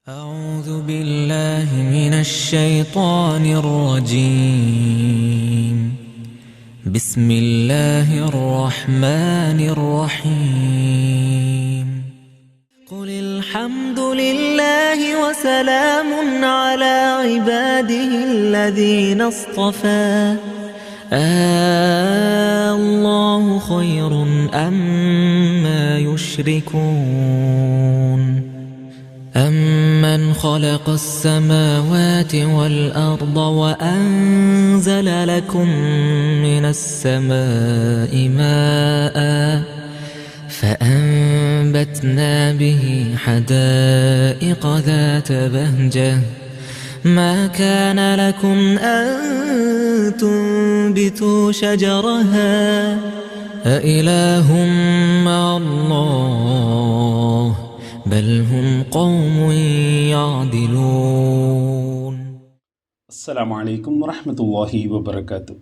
أعوذ بالله من الشيطان الرجيم. بسم الله الرحمن الرحيم. قل الحمد لله وسلام على عباده الذين اصطفى الله خير أما يشركون أمن خلق السماوات والأرض وأنزل لكم من السماء ماء فأنبتنا به حدائق ذات بهجة ما كان لكم أن تنبتوا شجرها أإله مع الله بل هم قوم يعدلون. അസ്സലാമു അലൈക്കും വറഹ്മത്തുള്ളാഹി വബറകാതുഹു.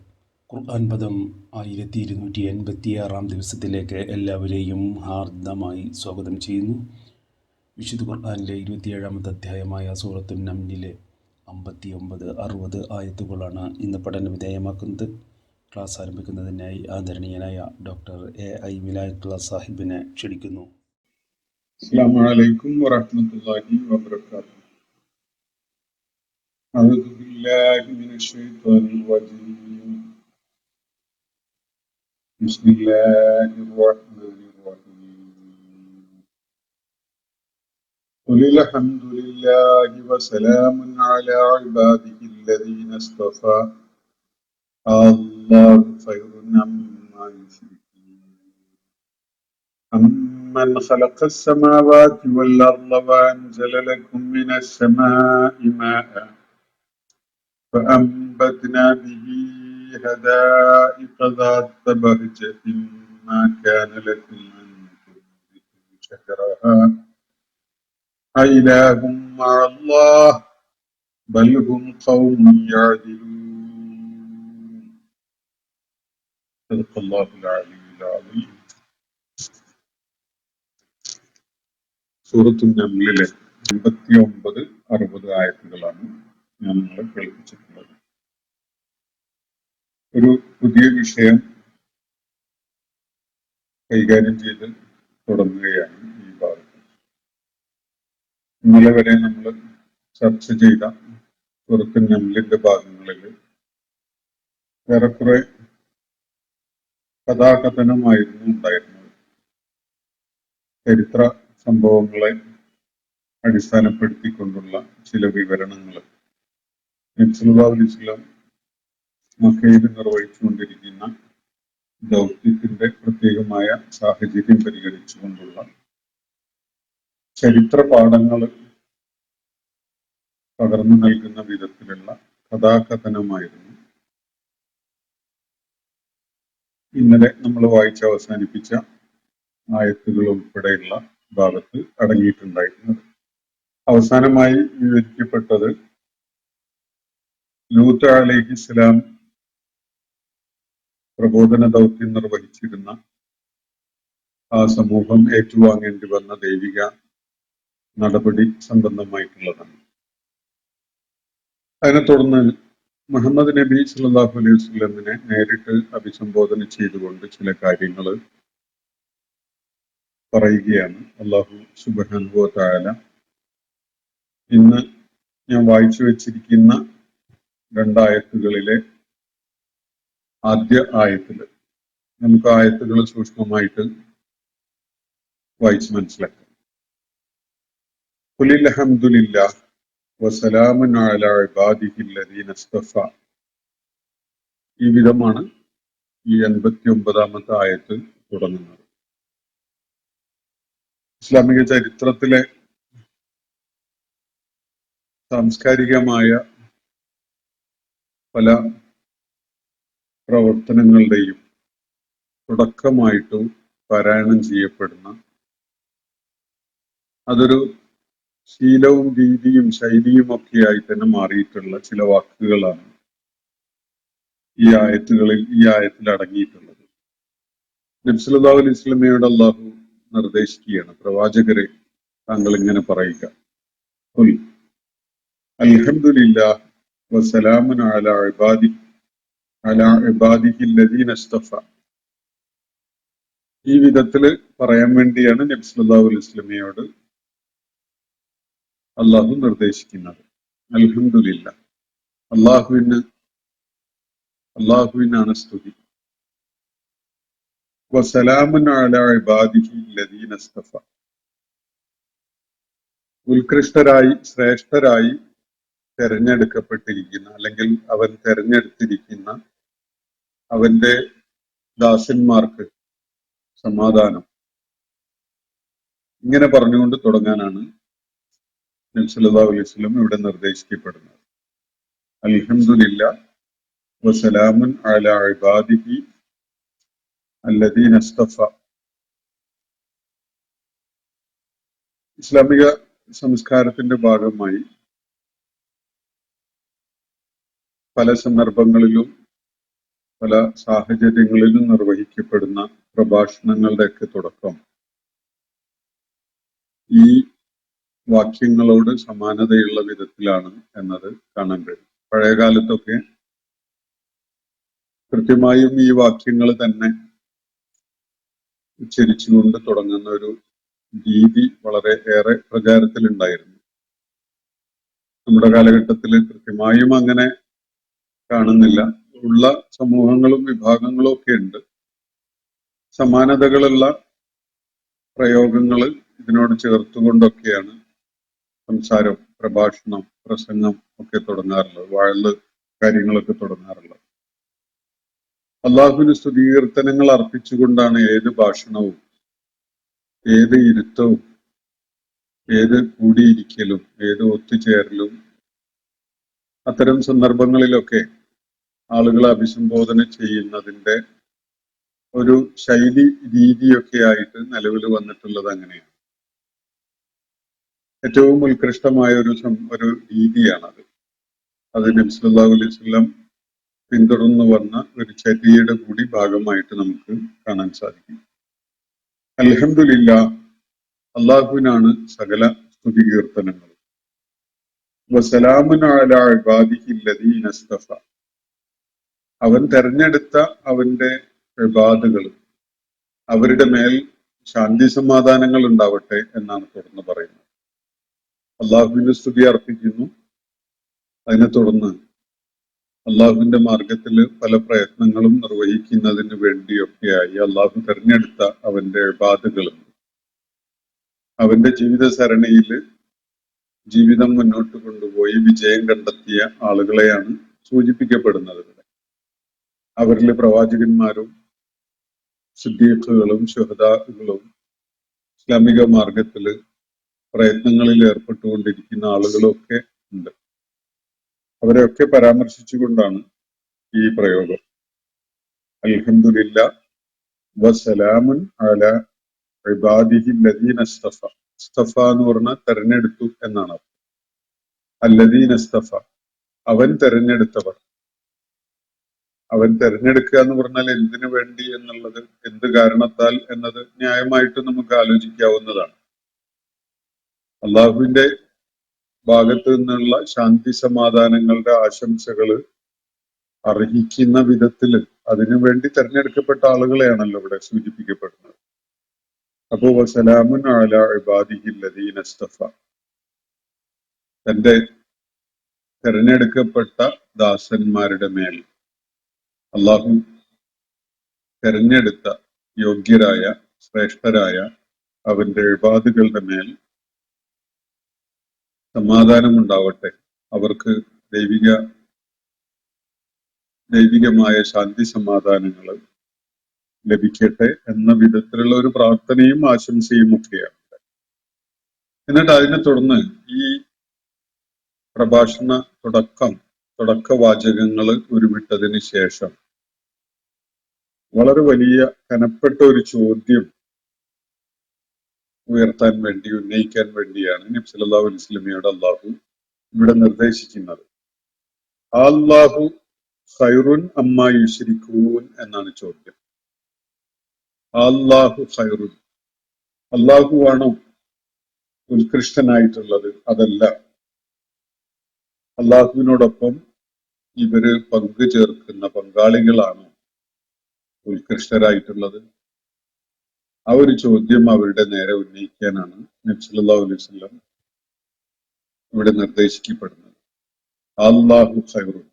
ഖുർആൻ പദം 1286 ദിവസത്തിലേക്ക് എല്ലാവരെയും ഹാർദമായി സ്വാഗതം ചെയ്യുന്നു. വിശുദ്ധ ഖുർആനിലെ 27-ാമത്തെ അധ്യായമായ സൂറത്തുൻ നംലിലെ 59, 60 ആയത്തുകളാണ് ഇന്ന് പഠന വിധേയമാക്കുന്നത്. ക്ലാസ് ആരംഭിക്കുന്നതിനായി ആദരണീയനായ ഡോക്ടർ A.I. വിലായത്തുള്ള സാഹിബിനെ ക്ഷണിക്കുന്നു. السلام عليكم ورحمة الله وبركاته. أعوذ بالله من الشيطان الرجيم. بسم الله الرحمن الرحيم. قل الحمد لله وسلام على عباده الذين اصطفى الله خير عما يشركون من خلق السماوات والأرض وأنزل لكم من السماء ماء فأنبتنا به حدائق ذات بهجة ما كان لكم أن تنبتوا شجرها أإله مع الله بل هم قوم يعدلون. صدق الله العلي العظيم. സൂറത്തുൻ നംലിലെ 59, 60 ആയത്തുകളാണ് ഞാൻ നിങ്ങളെ കേൾപ്പിച്ചിട്ടുള്ളത്. ഒരു പുതിയ വിഷയം കൈകാര്യം ചെയ്ത് തുടങ്ങുകയാണ് ഈ ഭാഗത്ത്. ഇന്നലെ വരെ നമ്മൾ ചർച്ച ചെയ്ത സൂറത്തുൻ നംലിന്റെ ഭാഗങ്ങളിൽ ഏറെക്കുറെ കഥാകഥനമായിരുന്നു ഉണ്ടായിരുന്നത്. ചരിത്ര സംഭവങ്ങളെ അടിസ്ഥാനപ്പെടുത്തിക്കൊണ്ടുള്ള ചില വിവരണങ്ങൾ നബി സല്ലല്ലാഹു അലൈഹി വസല്ലം മക്കയിൽ നിർവഹിച്ചുകൊണ്ടിരിക്കുന്ന ദൗത്യത്തിന്റെ പ്രത്യേകമായ സാഹചര്യം പരിഗണിച്ചുകൊണ്ടുള്ള ചരിത്ര പാഠങ്ങൾ പകർന്നു നൽകുന്ന വിധത്തിലുള്ള കഥാകഥനമായിരുന്നു ഇന്നലെ നമ്മൾ വായിച്ച് അവസാനിപ്പിച്ച ആയത്തുകൾ ഉൾപ്പെടെയുള്ള ഭാഗത്ത് അടങ്ങിയിട്ടുണ്ടായിരുന്നത്. അവസാനമായി വിവരിക്കപ്പെട്ടത് ലൂത്ത് അലൈഹിസ്സലാം പ്രബോധന ദൗത്യം നിർവഹിച്ചിരുന്ന ആ സമൂഹം ഏറ്റുവാങ്ങേണ്ടി വന്ന ദൈവിക നടപടി സംബന്ധമായിട്ടുള്ളതാണ്. അതിനെ തുടർന്ന് മുഹമ്മദ് നബി സല്ലല്ലാഹു അലൈഹി വസല്ലമിനെ നേരിട്ട് അഭിസംബോധന ചെയ്തുകൊണ്ട് ചില കാര്യങ്ങൾ പറയുകയാണ് അല്ലാഹു സുബ്ഹാനഹു വ തആല. ഇന്ന് ഞാൻ വായിച്ചു വെച്ചിരിക്കുന്ന 2 ആയത്തുകളിലെ ആദ്യ ആയത്തില് നമുക്ക് ആയത്തുകൾ സൂക്ഷ്മമായിട്ട് വായിച്ച് മനസ്സിലാക്കാം. ഖുലിൽ ഹംദുലില്ലാഹ് വസലാമുൻ അലാ ഇബാദിഹില്ലദീന ഇസ്തഫ. ഈ വിധമാണ് ഈ 89-ാമത്തെ ആയത്ത് തുടങ്ങുന്നത്. ഇസ്ലാമിക ചരിത്രത്തിലെ സാംസ്കാരികമായ പല പ്രവർത്തനങ്ങളുടെയും തുടക്കമായിട്ട് പാരായണം ചെയ്യപ്പെടുന്ന, അതൊരു ശീലവും രീതിയും ശൈലിയും ഒക്കെയായി തന്നെ മാറിയിട്ടുള്ള ചില വാക്കുകളാണ് ഈ ആയത്തിൽ അടങ്ങിയിട്ടുള്ളത്. നബി സല്ലല്ലാഹു അലൈഹി വസല്ലമയോട് അല്ലാഹു നിർദ്ദേശിക്കുകയാണ്, പ്രവാചകരെ താങ്കൾ ഇങ്ങനെ പറയുക, ഖുൽ അൽഹംദുലില്ലാഹ് വസലാമുൻ അലാ ഇബാദിഹി അല്ലദീന ഇസ്തഫ. ഈ വിധത്തില് പറയാൻ വേണ്ടിയാണ് നബി സല്ലല്ലാഹു അലൈഹി വസല്ലമയോട് അള്ളാഹു നിർദ്ദേശിക്കുന്നത്. അൽഹംദുലില്ലാഹ്, അള്ളാഹുവിനാണ് സ്തുതി. വസലാമുൻ അലാ ഇബാദിഹി അല്ലദീന ഇസ്തഫ, ഉത്കൃഷ്ടരായി ശ്രേഷ്ഠരായി തെരഞ്ഞെടുക്കപ്പെട്ടിരിക്കുന്ന, അല്ലെങ്കിൽ അവൻ തെരഞ്ഞെടുത്തിരിക്കുന്ന അവന്റെ ദാസന്മാർക്ക് സമാധാനം. ഇങ്ങനെ പറഞ്ഞുകൊണ്ട് തുടങ്ങാനാണ് നബി സല്ലല്ലാഹു അലൈഹി വസല്ലം ഇവിടെ നിർദ്ദേശിക്കപ്പെടുന്നത്. അൽഹംദുലില്ലാഹ് വസലാമുൻ അലാ ഇബാദിഹി അല്ലദീന ഇസ്തഫ. ഇസ്ലാമിക സംസ്കാരത്തിന്റെ ഭാഗമായി പല സന്ദർഭങ്ങളിലും പല സാഹചര്യങ്ങളിലും നിർവഹിക്കപ്പെടുന്ന പ്രഭാഷണങ്ങളുടെയൊക്കെ തുടക്കം ഈ വാക്യങ്ങളോട് സമാനതയുള്ള വിധത്തിലാണ് എന്നത് കാണാൻ കഴിയും. പഴയകാലത്തൊക്കെ കൃത്യമായും ഈ വാക്യങ്ങൾ തന്നെ ഉച്ചരിച്ചുകൊണ്ട് തുടങ്ങുന്ന ഒരു രീതി വളരെ ഏറെ പ്രചാരത്തിലുണ്ടായിരുന്നു. നമ്മുടെ കാലഘട്ടത്തിൽ കൃത്യമായും അങ്ങനെ കാണുന്നില്ല. ഉള്ള സമൂഹങ്ങളും വിഭാഗങ്ങളും ഒക്കെ ഉണ്ട്. സമാനതകളുള്ള പ്രയോഗങ്ങൾ ഇതിനോട് ചേർത്തുകൊണ്ടൊക്കെയാണ് സംസാരം, പ്രഭാഷണം, പ്രസംഗം ഒക്കെ തുടങ്ങാറുള്ളത്, വാഴ് കാര്യങ്ങളൊക്കെ തുടങ്ങാറുള്ളത്. അള്ളാഹുവിന് സ്തുതികീർത്തനങ്ങൾ അർപ്പിച്ചുകൊണ്ടാണ് ഏത് ഭാഷണവും, ഏത് ഇരുത്തവും, ഏത് കൂടിയിരിക്കലും, ഏത് ഒത്തുചേരലും. അത്തരം സന്ദർഭങ്ങളിലൊക്കെ ആളുകളെ അഭിസംബോധന ചെയ്യുന്നതിന്റെ ഒരു ശൈലി രീതിയൊക്കെ ആയിട്ട് നിലവിൽ വന്നിട്ടുള്ളത് അങ്ങനെയാണ്. ഏറ്റവും ഉത്കൃഷ്ടമായ ഒരു രീതിയാണത്. അത് നബി സല്ലല്ലാഹു അലൈഹി വസല്ലം പിന്തുടർന്നു വന്ന ഒരു ചര്യയുടെ കൂടി ഭാഗമായിട്ട് നമുക്ക് കാണാൻ സാധിക്കും. അൽഹംദുലില്ലാഹ്, അള്ളാഹുവിനാണ് സകല സ്തുതികീർത്തനങ്ങളും. വസലാമുൻ അലാ ഇബാദിഹി അല്ലദീന ഇസ്തഫ, അവൻ തെരഞ്ഞെടുത്ത അവന്റെ ഇബാദുകൾ, അവരുടെ മേൽ ശാന്തി സമാധാനങ്ങൾ ഉണ്ടാവട്ടെ എന്നാണ് തുടർന്ന് പറയുന്നത്. അള്ളാഹുവിന്റെ സ്തുതി അർപ്പിക്കുന്നു. അതിനെ തുടർന്ന് അള്ളാഹുവിന്റെ മാർഗത്തിൽ പല പ്രയത്നങ്ങളും നിർവഹിക്കുന്നതിന് വേണ്ടിയൊക്കെയായി അള്ളാഹു തെരഞ്ഞെടുത്ത അവന്റെ ഇബാദുകളും അവന്റെ ജീവിത സരണിയിൽ ജീവിതം മുന്നോട്ട് കൊണ്ടുപോയി വിജയം കണ്ടെത്തിയ ആളുകളെയാണ് സൂചിപ്പിക്കപ്പെടുന്നത്. അവരിൽ പ്രവാചകന്മാരും സിദ്ദീഖുകളും ശുഹദാകളും ഇസ്ലാമിക മാർഗത്തില് പ്രയത്നങ്ങളിൽ ഏർപ്പെട്ടുകൊണ്ടിരിക്കുന്ന ആളുകളൊക്കെ ഉണ്ട്. അവരെയൊക്കെ പരാമർശിച്ചുകൊണ്ടാണ് ഈ പ്രയോഗം. അൽഹംദുലില്ലാഹ് വസലാമുൻ അലാ ഇബാദിഹി അല്ലദീന ഇസ്തഫ. ഇസ്തഫ എന്ന് പറഞ്ഞാൽ തെരഞ്ഞെടുത്തു എന്നാണ്. അല്ലദീന ഇസ്തഫ, അവൻ തെരഞ്ഞെടുത്തവർ. അവൻ തെരഞ്ഞെടുക്കുക എന്ന് പറഞ്ഞാൽ എന്തിനു വേണ്ടി എന്നുള്ളത്, എന്ത് കാരണത്താൽ എന്നത് ന്യായമായിട്ട് നമുക്ക് ആലോചിക്കാവുന്നതാണ്. അള്ളാഹുവിന്റെ ഭാഗത്ത് നിന്നുള്ള ശാന്തി സമാധാനങ്ങളുടെ ആശംസകൾ അർഹിക്കുന്ന വിധത്തിൽ അതിനുവേണ്ടി തെരഞ്ഞെടുക്കപ്പെട്ട ആളുകളെയാണല്ലോ ഇവിടെ സൂചിപ്പിക്കപ്പെടുന്നത്. അപ്പോ വസലാമുൻ അലാ ഇബാദിഹി അല്ലദീന ഇസ്തഫ, തന്റെ തെരഞ്ഞെടുക്കപ്പെട്ട ദാസന്മാരുടെ മേൽ, അള്ളാഹു തെരഞ്ഞെടുത്ത യോഗ്യരായ ശ്രേഷ്ഠരായ അവന്റെ ഇബാദുകളുടെ മേൽ സമാധാനമുണ്ടാവട്ടെ, അവർക്ക് ദൈവികമായ ശാന്തി സമാധാനങ്ങൾ ലഭിക്കട്ടെ എന്ന വിധത്തിലുള്ള ഒരു പ്രാർത്ഥനയും ആശംസയും ഒക്കെയാണ്. എന്നിട്ട് അതിനെ തുടർന്ന് ഈ പ്രഭാഷണ തുടക്കവാചകങ്ങൾ ഉരുവിട്ടതിന് ശേഷം വളരെ വലിയ കനപ്പെട്ട ഒരു ചോദ്യം ഉന്നയിക്കാൻ വേണ്ടിയാണ് നബി സല്ലല്ലാഹു അലൈഹി വസല്ലമയോട് അള്ളാഹു ഇവിടെ നിർദ്ദേശിക്കുന്നത്. അല്ലാഹു ഖൈറുൻ അമ്മാ യുശ്രികൂൻ എന്നാണ് ചോദ്യം. അല്ലാഹു ഖൈറുൻ, അള്ളാഹുവാണോ ഉത്കൃഷ്ടനായിട്ടുള്ളത് അതല്ല. അള്ളാഹുവിനോടൊപ്പം ഇവര് പങ്കു ചേർക്കുന്ന പങ്കാളികളാണോ ഉത്കൃഷ്ടരായിട്ടുള്ളത്? ആ ഒരു ചോദ്യം അവരുടെ നേരെ ഉന്നയിക്കാനാണ് നബി സല്ലല്ലാഹു അലൈഹി വസല്ലം ഇവിടെ നിർദ്ദേശിക്കപ്പെടുന്നത്. അല്ലാഹു ഖൈറുൻ,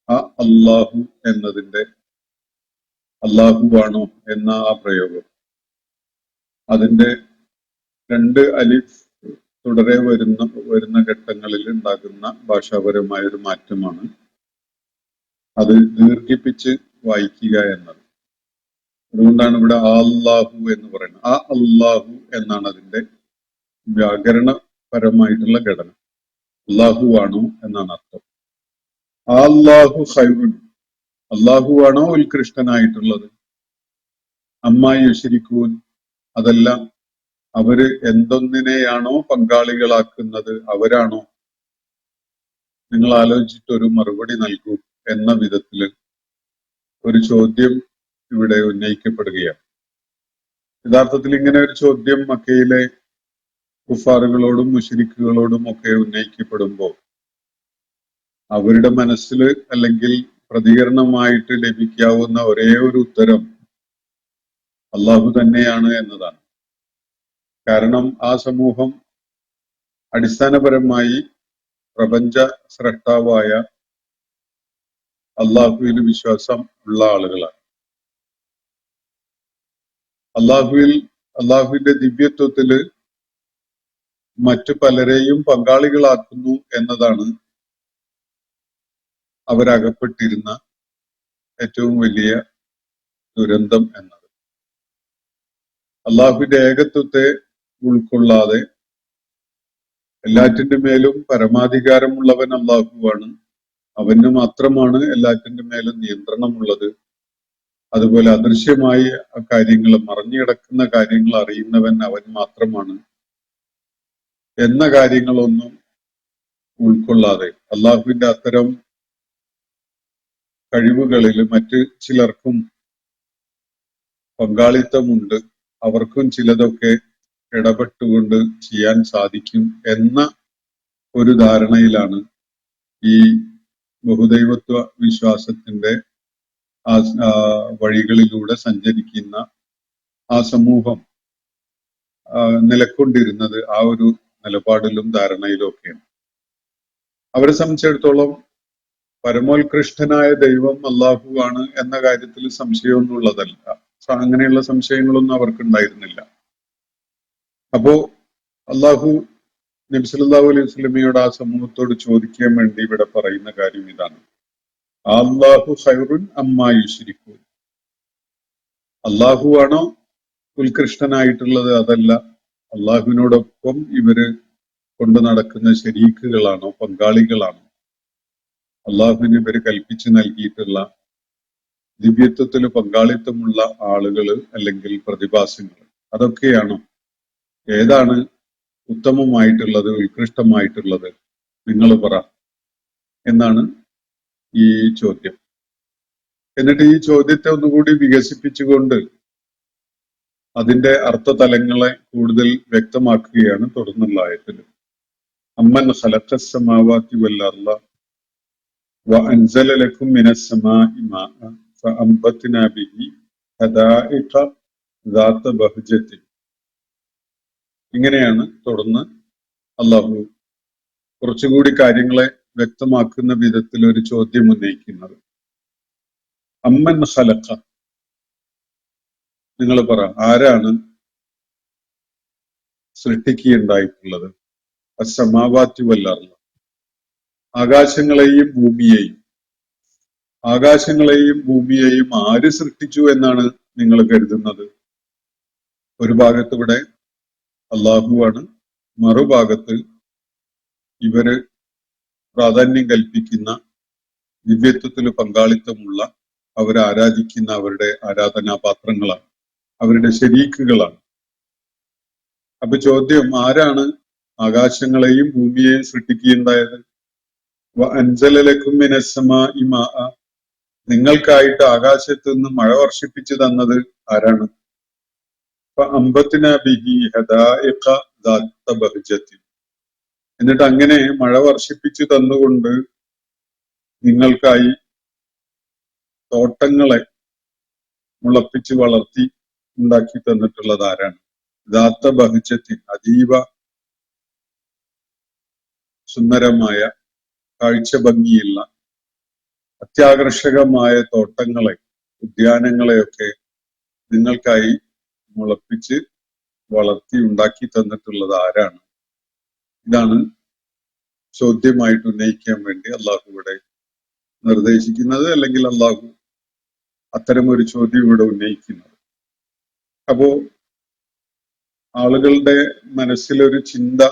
ആ അല്ലാഹു എന്നതിന്റെ അല്ലാഹുവാണോ എന്ന ആ പ്രയോഗം, അതിന്റെ 2 അലിഫ് തുടരെ വരുന്ന ഘട്ടങ്ങളിൽ ഉണ്ടാകുന്ന ഭാഷാപരമായ ഒരു മാറ്റമാണ് അത് ദീർഘിപ്പിച്ച് വായിക്കുക എന്നത്. അതുകൊണ്ടാണ് ഇവിടെ അല്ലാഹു എന്ന് പറയുന്നത്. ആ അല്ലാഹു എന്നാണ് അതിന്റെ വ്യാകരണപരമായിട്ടുള്ള ഘടന. അല്ലാഹു ആണോ എന്നാണ് അർത്ഥം. അല്ലാഹു ഖൈറുൻ, അല്ലാഹു ആണോ ഉത്കൃഷ്ടനായിട്ടുള്ളത്? അമ്മാ യുശ്രികൂൻ, അതല്ല അവര് എന്തൊന്നിനെയാണോ പങ്കാളികളാക്കുന്നത് അവരാണോ? നിങ്ങൾ ആലോചിച്ചിട്ട് ഒരു മറുപടി നൽകൂ എന്ന വിധത്തില് ഒരു ചോദ്യം ഇവിടെ ഉന്നയിക്കപ്പെടുകയാണ്. യഥാർത്ഥത്തിൽ ഇങ്ങനെ ഒരു ചോദ്യം മക്കയിലെ കുഫാറുകളോടും മുശ്രിക്കുകളോടും ഒക്കെ ഉന്നയിക്കപ്പെടുമ്പോൾ അവരുടെ മനസ്സിൽ അല്ലെങ്കിൽ പ്രതികരണമായിട്ട് ലഭിക്കാവുന്ന ഒരേ ഒരു ഉത്തരം അള്ളാഹു തന്നെയാണ് എന്നതാണ്. കാരണം ആ സമൂഹം അടിസ്ഥാനപരമായി പ്രപഞ്ച സ്രഷ്ടാവായ അള്ളാഹുവിൽ വിശ്വാസം ഉള്ള ആളുകളാണ്. അള്ളാഹുവിന്റെ ദിവ്യത്വത്തില് മറ്റു പലരെയും പങ്കാളികളാക്കുന്നു എന്നതാണ് അവരകപ്പെട്ടിരുന്ന ഏറ്റവും വലിയ ദുരന്തം എന്നത്. അള്ളാഹുവിന്റെ ഏകത്വത്തെ ഉൾക്കൊള്ളാതെ എല്ലാറ്റിന്റെ മേലും പരമാധികാരമുള്ളവൻ അള്ളാഹുവാണ്, അവന് മാത്രമാണ് എല്ലാറ്റിന്റെ മേലും നിയന്ത്രണമുള്ളത്, അതുപോലെ അദൃശ്യമായ കാര്യങ്ങൾ, മറഞ്ഞു കിടക്കുന്ന കാര്യങ്ങൾ അറിയുന്നവൻ അവൻ മാത്രമാണ് എന്ന കാര്യങ്ങളൊന്നും ഉൾക്കൊള്ളാതെ അള്ളാഹുവിന്റെ അത്തരം കഴിവുകളിൽ മറ്റ് ചിലർക്കും പങ്കാളിത്തമുണ്ട്, അവർക്കും ചിലതൊക്കെ ഇടപെട്ടുകൊണ്ട് ചെയ്യാൻ സാധിക്കും എന്ന ഒരു ധാരണയിലാണ് ഈ ബഹുദൈവത്വ വിശ്വാസത്തിന്റെ വഴികളിലൂടെ സഞ്ചരിക്കുന്ന ആ സമൂഹം നിലക്കൊണ്ടിരുന്നത്. ആ ഒരു നിലപാടിലും ധാരണയിലും ഒക്കെയാണ്. അവരെ സംബന്ധിച്ചിടത്തോളം പരമോത്കൃഷ്ടനായ ദൈവം അള്ളാഹു ആണ് എന്ന കാര്യത്തിൽ സംശയമൊന്നും ഉള്ളതല്ല. അങ്ങനെയുള്ള സംശയങ്ങളൊന്നും അവർക്ക് ഉണ്ടായിരുന്നില്ല. അപ്പോ അള്ളാഹു നബി സല്ലല്ലാഹു അലൈഹി വസല്ലമയോട് ആ സമൂഹത്തോട് ചോദിക്കാൻ വേണ്ടി ഇവിടെ പറയുന്ന കാര്യം ഇതാണ്: അല്ലാഹു ഖൈറുൻ അമ്മാ യുശ്രികൂൻ, അള്ളാഹു ആണോ ഉത്കൃഷ്ടനായിട്ടുള്ളത്, അതല്ല അള്ളാഹുവിനോടൊപ്പം ഇവര് കൊണ്ടു നടക്കുന്ന ശരീക്കുകളാണോ, പങ്കാളികളാണോ, അള്ളാഹുവിന് ഇവര് കൽപ്പിച്ചു നൽകിയിട്ടുള്ള ദിവ്യത്വത്തിൽ പങ്കാളിത്തമുള്ള ആളുകള് അല്ലെങ്കിൽ പ്രതിഭാസങ്ങൾ, അതൊക്കെയാണോ? ഏതാണ് ഉത്തമമായിട്ടുള്ളത്, ഉത്കൃഷ്ടമായിട്ടുള്ളത്? നിങ്ങൾ പറ എന്നാണ് ഈ ചോദ്യം. എന്നിട്ട് ഈ ചോദ്യത്തെ ഒന്നുകൂടി വികസിപ്പിച്ചുകൊണ്ട് അതിന്റെ അർത്ഥതലങ്ങളെ കൂടുതൽ വ്യക്തമാക്കുകയാണ് തുടർന്നുള്ള ആയത്തിൽ. അമ്മൻ ഖലഖസ് സമാവാതി വൽ അർള വഅൻസല ലക്കും മിനസ് സമാഇ മാഅ ഫഅംബത്നാ ബിഹി ഹദായിഖ ദാത ബഹ്ജത്തിൻ. ഇങ്ങനെയാണ് തുടർന്ന് അള്ളാഹു കുറച്ചുകൂടി കാര്യങ്ങളെ വ്യക്തമാക്കുന്ന വിധത്തിൽ ഒരു ചോദ്യം ഉന്നയിക്കുന്നത്. അമ്മൻ ഖലഖ, നിങ്ങൾ പറ, ആരാണ് സൃഷ്ടിക്കുകയുണ്ടായിട്ടുള്ളത്? അസ്സമാവാതി വൽ അർള, ആകാശങ്ങളെയും ഭൂമിയെയും. ആകാശങ്ങളെയും ഭൂമിയെയും ആര് സൃഷ്ടിച്ചു എന്നാണ് നിങ്ങൾ കരുതുന്നത്? ഒരു ഭാഗത്തിവിടെ അള്ളാഹുവാണ്, മറുഭാഗത്ത് ഇവര് പ്രാധാന്യം കൽപ്പിക്കുന്ന ദിവ്യത്വത്തിൽ പങ്കാളിത്തമുള്ള അവരെ ആരാധിക്കുന്ന അവരുടെ ആരാധനാപാത്രങ്ങളാണ്, അവരുടെ ശരീക്കുകളാണ്. അപ്പൊ ചോദ്യം, ആരാണ് ആകാശങ്ങളെയും ഭൂമിയെയും സൃഷ്ടിക്കുകയുണ്ടായത്? അൻസല ലക്കും മിനസ് സമാഇ മാഅ, നിങ്ങൾക്കായിട്ട് ആകാശത്ത് നിന്ന് മഴ വർഷിപ്പിച്ചു തന്നത് ആരാണ്? ഫഅംബത്നാ ബിഹി ഹദായിഖ ദാത്ത ബഹ്ജത്തിൻ. എന്നിട്ട് അങ്ങനെ മഴ വർഷിപ്പിച്ചു തന്നുകൊണ്ട് നിങ്ങൾക്കായി തോട്ടങ്ങളെ മുളപ്പിച്ച് വളർത്തി ഉണ്ടാക്കി തന്നിട്ടുള്ളത് ആരാണ്? ദാത്ത ബഹ്ജത്തിൻ, അതീവ സുന്ദരമായ, കാഴ്ച ഭംഗിയുള്ള, അത്യാകർഷകമായ തോട്ടങ്ങളെ, ഉദ്യാനങ്ങളെയൊക്കെ നിങ്ങൾക്കായി മുളപ്പിച്ച് വളർത്തി ഉണ്ടാക്കി തന്നിട്ടുള്ളത് ആരാണ്? ഇതാണ് ചോദ്യമായിട്ട് ഉന്നയിക്കാൻ വേണ്ടി അള്ളാഹു ഇവിടെ നിർദ്ദേശിക്കുന്നത്, അല്ലെങ്കിൽ അള്ളാഹു അത്തരം ഒരു ചോദ്യം ഇവിടെ ഉന്നയിക്കുന്നത്. അപ്പോ ആളുകളുടെ മനസ്സിലൊരു ചിന്ത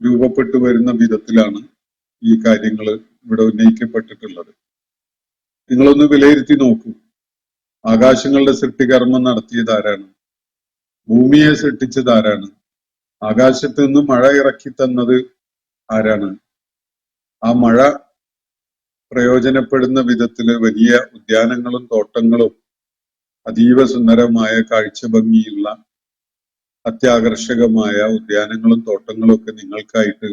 രൂപപ്പെട്ടു വരുന്ന വിധത്തിലാണ് ഈ കാര്യങ്ങൾ ഇവിടെ ഉന്നയിക്കപ്പെട്ടിട്ടുള്ളത്. നിങ്ങളൊന്ന് വിലയിരുത്തി നോക്കൂ. ആകാശങ്ങളുടെ സൃഷ്ടികർമ്മം നടത്തിയത് ആരാണ്? ഭൂമിയെ സൃഷ്ടിച്ചത് ആരാണ്? ആകാശത്ത് നിന്ന് മഴ ഇറക്കി തന്നത് ആരാണ്? ആ മഴ പ്രയോജനപ്പെടുന്ന വിധത്തില് വലിയ ഉദ്യാനങ്ങളും തോട്ടങ്ങളും അതീവ സുന്ദരമായ കാഴ്ച ഭംഗിയുള്ള അത്യാകർഷകമായ ഉദ്യാനങ്ങളും തോട്ടങ്ങളും ഒക്കെ നിങ്ങൾക്കായിട്ട്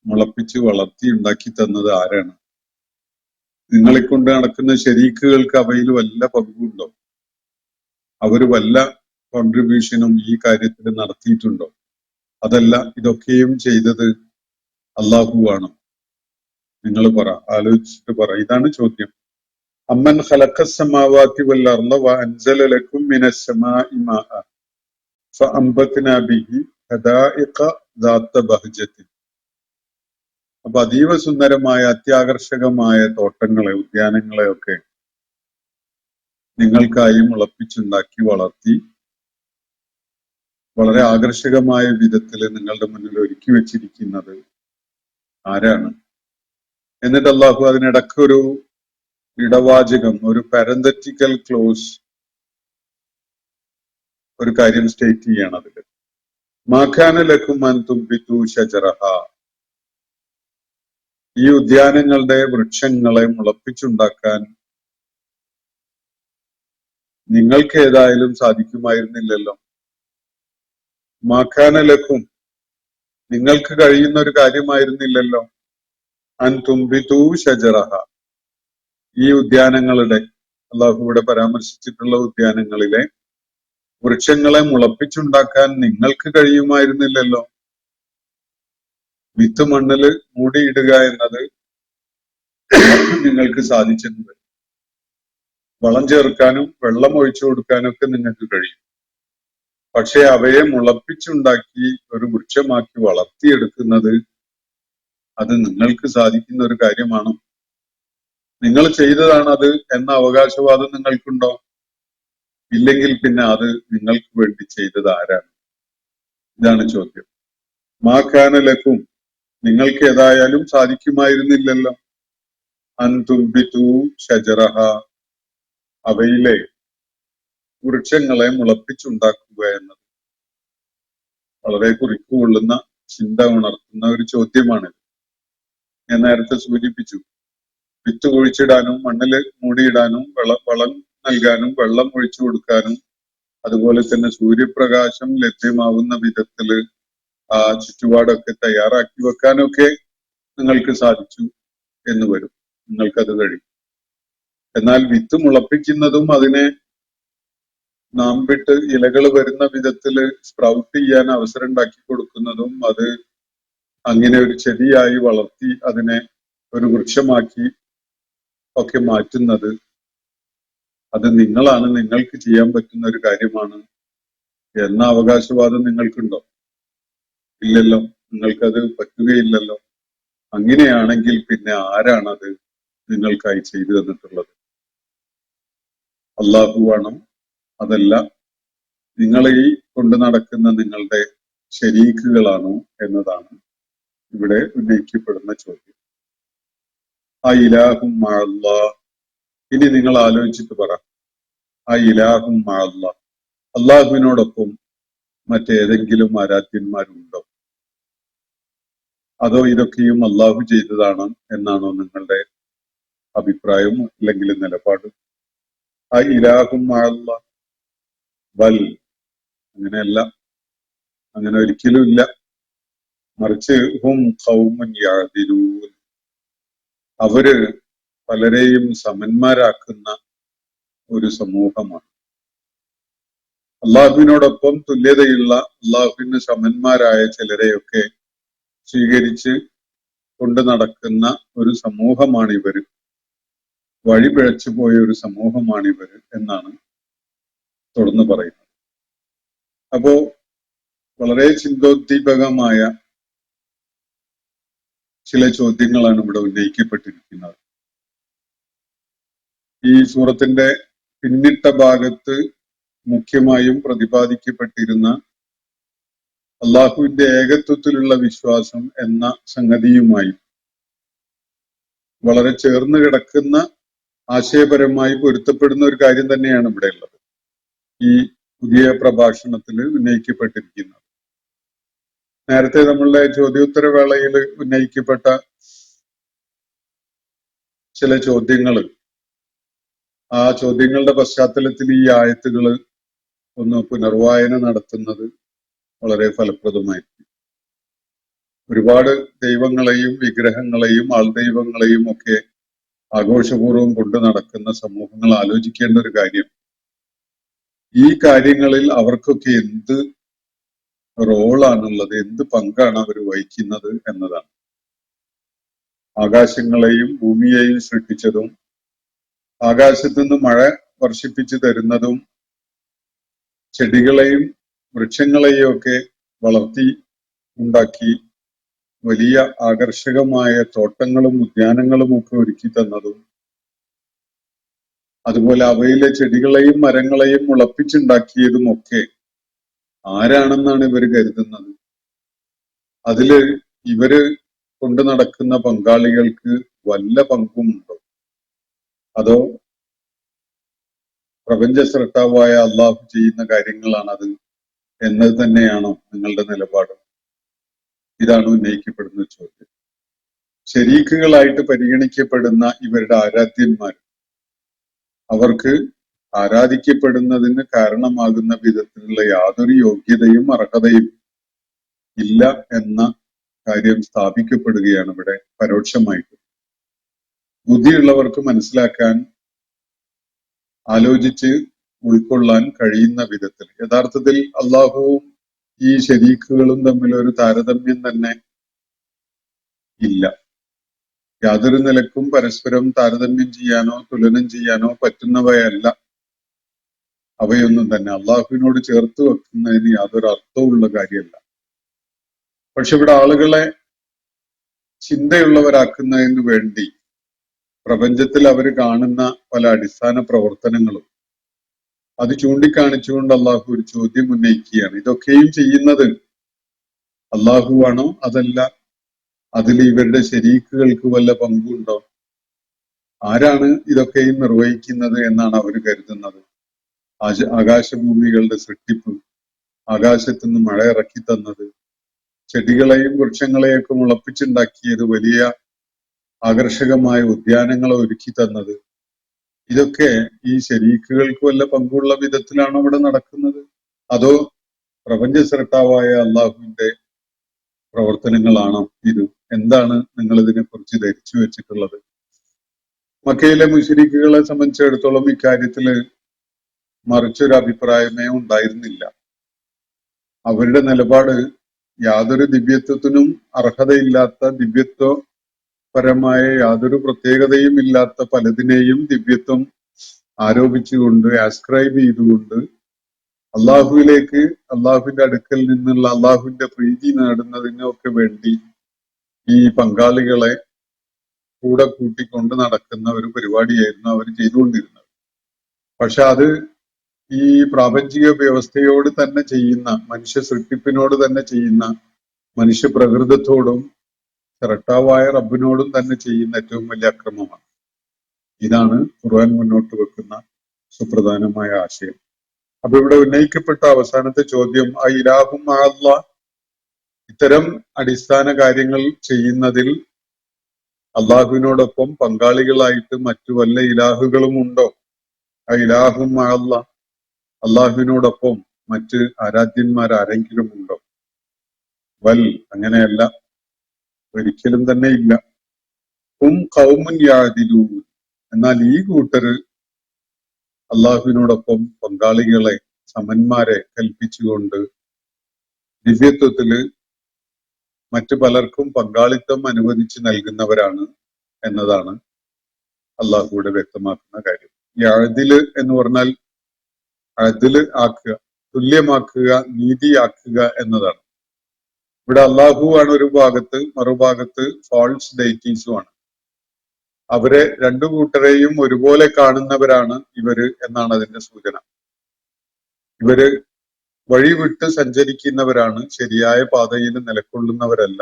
മുളപ്പിച്ച് വളർത്തി ഉണ്ടാക്കി തന്നത് ആരാണ്? നിങ്ങളെ കൊണ്ട് നടക്കുന്ന ശരീക്കുകൾക്ക് അവയിൽ വല്ല പങ്കുണ്ടോ? അവർ വല്ല കോൺട്രിബ്യൂഷനും ഈ കാര്യത്തിൽ നടത്തിയിട്ടുണ്ടോ? അതല്ല, ഇതൊക്കെയും ചെയ്തത് അള്ളാഹുവാണോ? നിങ്ങൾ പറ, ആലോചിച്ചിട്ട് പറ. ഇതാണ് ചോദ്യം. അമ്മൻ ഖലഖസ്സമാവാതി വൽ അർള വ അൻസല ലക്കും മിനസ്സമാഇ മാഅ ഫഅംബത്നാ ബിഹി ഹദായിഖ ദാത്ത ബഹ്ജത്തിൻ. അപ്പൊ അതീവ സുന്ദരമായ അത്യാകർഷകമായ തോട്ടങ്ങളെ, ഉദ്യാനങ്ങളെ ഒക്കെ നിങ്ങൾക്കായി മുളപ്പിച്ചുണ്ടാക്കി വളർത്തി വളരെ ആകർഷകമായ വിധത്തിൽ നിങ്ങളുടെ മുന്നിൽ ഒരുക്കി വെച്ചിരിക്കുന്നത് ആരാണ്? എന്നിട്ട് അള്ളാഹു അതിനിടക്ക് ഒരു ഇടവാചകം, ഒരു പാരന്തറ്റിക്കൽ ക്ലോസ്, ഒരു കാര്യം സ്റ്റേറ്റ് ചെയ്യാണ് അതിൽ. മാഖാന ലക്കും അൻ തുംബിതു ശജറഹ. ഈ ഉദ്യാനങ്ങളുടെ വൃക്ഷങ്ങളെ മുളപ്പിച്ചുണ്ടാക്കാൻ നിങ്ങൾക്ക് ഏതായാലും സാധിക്കുമായിരുന്നില്ലല്ലോ. മാഖാന ലക്കും, നിങ്ങൾക്ക് കഴിയുന്ന ഒരു കാര്യമായിരുന്നില്ലല്ലോ. അൻ തുംബിതു ശജറഹ, ഈ ഉദ്യാനങ്ങളുടെ, അള്ളാഹു ഇവിടെ പരാമർശിച്ചിട്ടുള്ള ഉദ്യാനങ്ങളിലെ വൃക്ഷങ്ങളെ മുളപ്പിച്ചുണ്ടാക്കാൻ നിങ്ങൾക്ക് കഴിയുമായിരുന്നില്ലല്ലോ. വിത്ത് മണ്ണില് മൂടിയിടുക എന്നത് നിങ്ങൾക്ക് സാധിച്ചിട്ടുണ്ട്. വളം ചേർക്കാനും വെള്ളം ഒഴിച്ചു കൊടുക്കാനും ഒക്കെ നിങ്ങൾക്ക് കഴിയും. പക്ഷെ അവയെ മുളപ്പിച്ചുണ്ടാക്കി ഒരു വൃക്ഷമാക്കി വളർത്തിയെടുക്കുന്നത് അത് നിങ്ങൾക്ക് സാധിക്കുന്ന ഒരു കാര്യമാണോ? നിങ്ങൾ ചെയ്തതാണത് എന്ന അവകാശവാദം നിങ്ങൾക്കുണ്ടോ? ഇല്ലെങ്കിൽ പിന്നെ അത് നിങ്ങൾക്ക് വേണ്ടി ചെയ്തത് ആരാണ്? ഇതാണ് ചോദ്യം. മാഖാനലക്കും, നിങ്ങൾക്ക് ഏതായാലും സാധിക്കുമായിരുന്നില്ലല്ലോ. അൻതുംബിതു ഷജറഹ, അവയിലെ വൃക്ഷങ്ങളെ മുളപ്പിച്ചുണ്ടാക്കുക എന്നത് വളരെ കുറിക്കുകൊള്ളുന്ന, ചിന്ത ഉണർത്തുന്ന ഒരു ചോദ്യമാണ്. ഞാൻ നേരത്തെ സൂചിപ്പിച്ചു, വിത്ത് കുഴിച്ചിടാനും മണ്ണില് മൂടിയിടാനും വളം നൽകാനും വെള്ളം ഒഴിച്ചു കൊടുക്കാനും അതുപോലെ തന്നെ സൂര്യപ്രകാശം ലഭ്യമാവുന്ന വിധത്തില് ആ ചുറ്റുപാടൊക്കെ തയ്യാറാക്കി വെക്കാനൊക്കെ നിങ്ങൾക്ക് സാധിച്ചു എന്ന് വരും. നിങ്ങൾക്കത് കഴിയും. എന്നാൽ വിത്ത് മുളപ്പിക്കുന്നതും അതിനെ നാമ്പിട്ട് ഇലകൾ വരുന്ന വിധത്തില് സ്പ്രൗട്ട് ചെയ്യാൻ അവസരം ഉണ്ടാക്കി കൊടുക്കുന്നതും അത് അങ്ങനെ ഒരു ചെടിയായി വളർത്തി അതിനെ ഒരു വൃക്ഷമാക്കി ഒക്കെ മാറ്റുന്നത് അത് നിങ്ങളാണ്, നിങ്ങൾക്ക് ചെയ്യാൻ പറ്റുന്ന ഒരു കാര്യമാണ് എന്ന അവകാശവാദം നിങ്ങൾക്കുണ്ടോ? ഇല്ലല്ലോ, നിങ്ങൾക്കത് പറ്റുകയില്ലല്ലോ. അങ്ങനെയാണെങ്കിൽ പിന്നെ ആരാണത് നിങ്ങൾക്കായി ചെയ്തു തന്നിട്ടുള്ളത്? അള്ളാഹുവാണോ? അതല്ല നിങ്ങളെ ഈ കൊണ്ടു നടക്കുന്ന നിങ്ങളുടെ ശരീക്കുകളാണോ എന്നതാണ് ഇവിടെ ഉന്നയിക്കപ്പെടുന്ന ചോദ്യം. ആ ഇലാഹും മഅല്ലാഹ്, ഇനി നിങ്ങൾ ആലോചിച്ചിട്ട് പറ, ആ ഇലാഹും മഅല്ലാഹ്, അള്ളാഹുവിനോടൊപ്പം മറ്റേതെങ്കിലും ആരാധ്യന്മാരുണ്ടോ? അതോ ഇതൊക്കെയും അള്ളാഹു ചെയ്തതാണ് എന്നാണോ നിങ്ങളുടെ അഭിപ്രായം അല്ലെങ്കിൽ നിലപാട്? ആ ഇലാഹും മഅല്ലാഹ്, ബൽ, അങ്ങനെയല്ല. അങ്ങനെ ഒരിക്കലും ഇല്ല. മറിച്ച് ഹും ഖൗമുൻ യഅദിലൂൻ, അവര് പലരെയും സമന്മാരാക്കുന്ന ഒരു സമൂഹമാണ്. അള്ളാഹുവിനോടൊപ്പം തുല്യതയുള്ള, അള്ളാഹുവിന് സമന്മാരായ ചിലരെയൊക്കെ സ്വീകരിച്ച് കൊണ്ട് നടക്കുന്ന ഒരു സമൂഹമാണ് ഇവര്, വഴി പിഴച്ചു പോയ ഒരു സമൂഹമാണ് ഇവര് എന്നാണ് തുടർന്ന് പറയുന്നത്. അപ്പോ വളരെ ചിന്തോദ്ദീപകമായ ചില ചോദ്യങ്ങളാണ് ഇവിടെ ഉന്നയിക്കപ്പെട്ടിരിക്കുന്നത്. ഈ സൂറത്തിന്റെ പിന്നിട്ട ഭാഗത്ത് മുഖ്യമായും പ്രതിപാദിക്കപ്പെട്ടിരുന്ന അള്ളാഹുവിന്റെ ഏകത്വത്തിലുള്ള വിശ്വാസം എന്ന സംഗതിയുമായി വളരെ ചേർന്ന് കിടക്കുന്ന, ആശയപരമായി പൊരുത്തപ്പെടുന്ന ഒരു കാര്യം തന്നെയാണ് ഇവിടെ ഉള്ളത്, ഈ പുതിയ പ്രഭാഷണത്തിൽ ഉന്നയിക്കപ്പെട്ടിരിക്കുന്നത്. നേരത്തെ നമ്മളുടെ ചോദ്യോത്തര വേളയിൽ ഉന്നയിക്കപ്പെട്ട ചില ചോദ്യങ്ങൾ, ആ ചോദ്യങ്ങളുടെ പശ്ചാത്തലത്തിൽ ഈ ആയത്തുകൾ ഒന്ന് പുനർവായന നടത്തുന്നത് വളരെ ഫലപ്രദമായിരിക്കും. ഒരുപാട് ദൈവങ്ങളെയും വിഗ്രഹങ്ങളെയും ആൾദൈവങ്ങളെയും ഒക്കെ ആഘോഷപൂർവ്വം കൊണ്ടു നടക്കുന്ന സമൂഹങ്ങൾ ആലോചിക്കേണ്ട ഒരു കാര്യം, ഈ കാര്യങ്ങളിൽ അവർക്കൊക്കെ എന്ത് റോളാണുള്ളത്, എന്ത് പങ്കാണ് അവർ വഹിക്കുന്നത് എന്നതാണ്. ആകാശങ്ങളെയും ഭൂമിയെയും സൃഷ്ടിച്ചതും ആകാശത്തു നിന്ന് മഴ വർഷിപ്പിച്ചു തരുന്നതും ചെടികളെയും വൃക്ഷങ്ങളെയും ഒക്കെ വളർത്തി ഉണ്ടാക്കി വലിയ ആകർഷകമായ തോട്ടങ്ങളും ഉദ്യാനങ്ങളും ഒക്കെ ഒരുക്കി തന്നതും, അതുപോലെ അവയിലെ ചെടികളെയും മരങ്ങളെയും മുളപ്പിച്ചുണ്ടാക്കിയതും ഒക്കെ ആരാണെന്നാണ് ഇവർ കരുതുന്നത്? അതില് ഇവര് കൊണ്ടു നടക്കുന്ന പങ്കാളികൾക്ക് വല്ല പങ്കുമുണ്ടോ? അതോ പ്രപഞ്ച സൃഷ്ടാവായ അള്ളാഹു ചെയ്യുന്ന കാര്യങ്ങളാണത് എന്നത് തന്നെയാണോ നിങ്ങളുടെ നിലപാട്? ഇതാണ് ഉന്നയിക്കപ്പെടുന്ന ചോദ്യം. ശരീക്കുകളായിട്ട് പരിഗണിക്കപ്പെടുന്ന ഇവരുടെ ആരാധ്യന്മാർ, അവർക്ക് ആരാധിക്കപ്പെടുന്നതിന് കാരണമാകുന്ന വിധത്തിലുള്ള യാതൊരു യോഗ്യതയും അർഹതയും ഇല്ല എന്ന കാര്യം സ്ഥാപിക്കപ്പെടുകയാണ് ഇവിടെ പരോക്ഷമായിട്ട്. ബുദ്ധിയുള്ളവർക്ക് മനസ്സിലാക്കാൻ, ആലോചിച്ച് ഉൾക്കൊള്ളാൻ കഴിയുന്ന വിധത്തിൽ. യഥാർത്ഥത്തിൽ അള്ളാഹുവും ഈ ശരീക്കുകളും തമ്മിൽ ഒരു താരതമ്യം തന്നെ ഇല്ല. യാതൊരു നിലക്കും പരസ്പരം താരതമ്യം ചെയ്യാനോ തുലനം ചെയ്യാനോ പറ്റുന്നവയല്ല അവയൊന്നും തന്നെ. അള്ളാഹുവിനോട് ചേർത്ത് വെക്കുന്നതിന് യാതൊരു അർത്ഥവുമുള്ള കാര്യമല്ല. പക്ഷെ ഇവിടെ ആളുകളെ ചിന്തയുള്ളവരാക്കുന്നതിന് വേണ്ടി പ്രപഞ്ചത്തിൽ അവർ കാണുന്ന പല അടിസ്ഥാന പ്രവർത്തനങ്ങളും അത് ചൂണ്ടിക്കാണിച്ചുകൊണ്ട് അള്ളാഹു ഒരു ചോദ്യം ഉന്നയിക്കുകയാണ്. ഇതൊക്കെയും ചെയ്യുന്നത് അള്ളാഹുവാണോ, അതല്ല അതിൽ ഇവരുടെ ശരീക്കുകൾക്ക് വല്ല പങ്കുണ്ടോ? ആരാണ് ഇതൊക്കെയും നിർവഹിക്കുന്നത് എന്നാണ് അവർ കരുതുന്നത്? ആകാശഭൂമികളുടെ സൃഷ്ടിപ്പ്, ആകാശത്തുനിന്ന് മഴ ഇറക്കി തന്നത്, ചെടികളെയും വൃക്ഷങ്ങളെയൊക്കെ മുളപ്പിച്ചുണ്ടാക്കിയത്, വലിയ ആകർഷകമായ ഉദ്യാനങ്ങളെ ഒരുക്കി തന്നത്, ഇതൊക്കെ ഈ ശരീക്കുകൾക്ക് വല്ല പങ്കുള്ള വിധത്തിലാണോ ഇവിടെ നടക്കുന്നത്? അതോ പ്രപഞ്ച സൃഷ്ടാവായ അള്ളാഹുവിന്റെ പ്രവർത്തനങ്ങളാണോ ഇത്? എന്താണ് നിങ്ങൾ ഇതിനെ കുറിച്ച് ധരിച്ചു വെച്ചിട്ടുള്ളത്? മക്കയിലെ മുശ്രിക്കുകളെ സംബന്ധിച്ചിടത്തോളം ഇക്കാര്യത്തില് മറിച്ചൊരു അഭിപ്രായമേ ഉണ്ടായിരുന്നില്ല. അവരുടെ നിലപാട് യാതൊരു ദിവ്യത്വത്തിനും അർഹതയില്ലാത്ത, ദിവ്യത്വപരമായ യാതൊരു പ്രത്യേകതയും ഇല്ലാത്ത പലതിനെയും ദിവ്യത്വം ആരോപിച്ചുകൊണ്ട്, ആസ്ക്രൈബ് ചെയ്തുകൊണ്ട് അള്ളാഹുവിലേക്ക്, അള്ളാഹുവിന്റെ അടുക്കൽ നിന്നുള്ള അള്ളാഹുവിന്റെ പ്രീതി നേടുന്നതിനൊക്കെ വേണ്ടി ഈ പങ്കാളികളെ കൂടെ കൂട്ടിക്കൊണ്ട് നടക്കുന്ന ഒരു പരിപാടിയായിരുന്നു അവർ ചെയ്തുകൊണ്ടിരുന്നത്. പക്ഷെ അത് ഈ പ്രാപഞ്ചിക വ്യവസ്ഥയോട് തന്നെ ചെയ്യുന്ന, മനുഷ്യ സൃഷ്ടിപ്പിനോട് തന്നെ ചെയ്യുന്ന, മനുഷ്യ പ്രകൃതത്തോടും സൃഷ്ടാവായ റബ്ബിനോടും തന്നെ ചെയ്യുന്ന ഏറ്റവും വലിയ അക്രമമാണ്. ഇതാണ് ഖുർആൻ മുന്നോട്ട് വെക്കുന്ന സുപ്രധാനമായ ആശയം. അപ്പൊ ഇവിടെ ഉന്നയിക്കപ്പെട്ട അവസാനത്തെ ചോദ്യം, ആ ഇലാഹും അല്ലാഹ്, ഇത്തരം അടിസ്ഥാന കാര്യങ്ങൾ ചെയ്യുന്നതിൽ അള്ളാഹുവിനോടൊപ്പം പങ്കാളികളായിട്ട് മറ്റു വല്ല ഇലാഹുകളും ഉണ്ടോ? ആ ഇലാഹും അല്ലാഹ്, അള്ളാഹുവിനോടൊപ്പം മറ്റ് ആരാധ്യന്മാർ ആരെങ്കിലും ഉണ്ടോ? വൽ അങ്ങനെയല്ല, ഒരിക്കലും തന്നെ ഇല്ല. ഹും ഖൗമുൻ യഅദിലൂൻ, എന്നാൽ ഈ കൂട്ടര് അള്ളാഹുവിനോടൊപ്പം പങ്കാളികളെ, സമന്മാരെ കൽപ്പിച്ചുകൊണ്ട് ദിവ്യത്വത്തില് മറ്റു പലർക്കും പങ്കാളിത്തം അനുവദിച്ച് നൽകുന്നവരാണ് എന്നതാണ് അള്ളാഹുവിടെ വ്യക്തമാക്കുന്ന കാര്യം. ഈ അഅദില് എന്ന് പറഞ്ഞാൽ അഅദില് ആക്കുക, തുല്യമാക്കുക, നീതിയാക്കുക എന്നതാണ്. ഇവിടെ അള്ളാഹു ആണ് ഒരു ഭാഗത്ത്, മറുഭാഗത്ത് ഫാൾസ് ഡെയിറ്റീസും ആണ്. അവരെ രണ്ടു കൂട്ടരെയും ഒരുപോലെ കാണുന്നവരാണ് ഇവര് എന്നാണ് അതിന്റെ സൂചന. ഇവര് വഴിവിട്ട് സഞ്ചരിക്കുന്നവരാണ്, ശരിയായ പാതയിൽ നിലകൊള്ളുന്നവരല്ല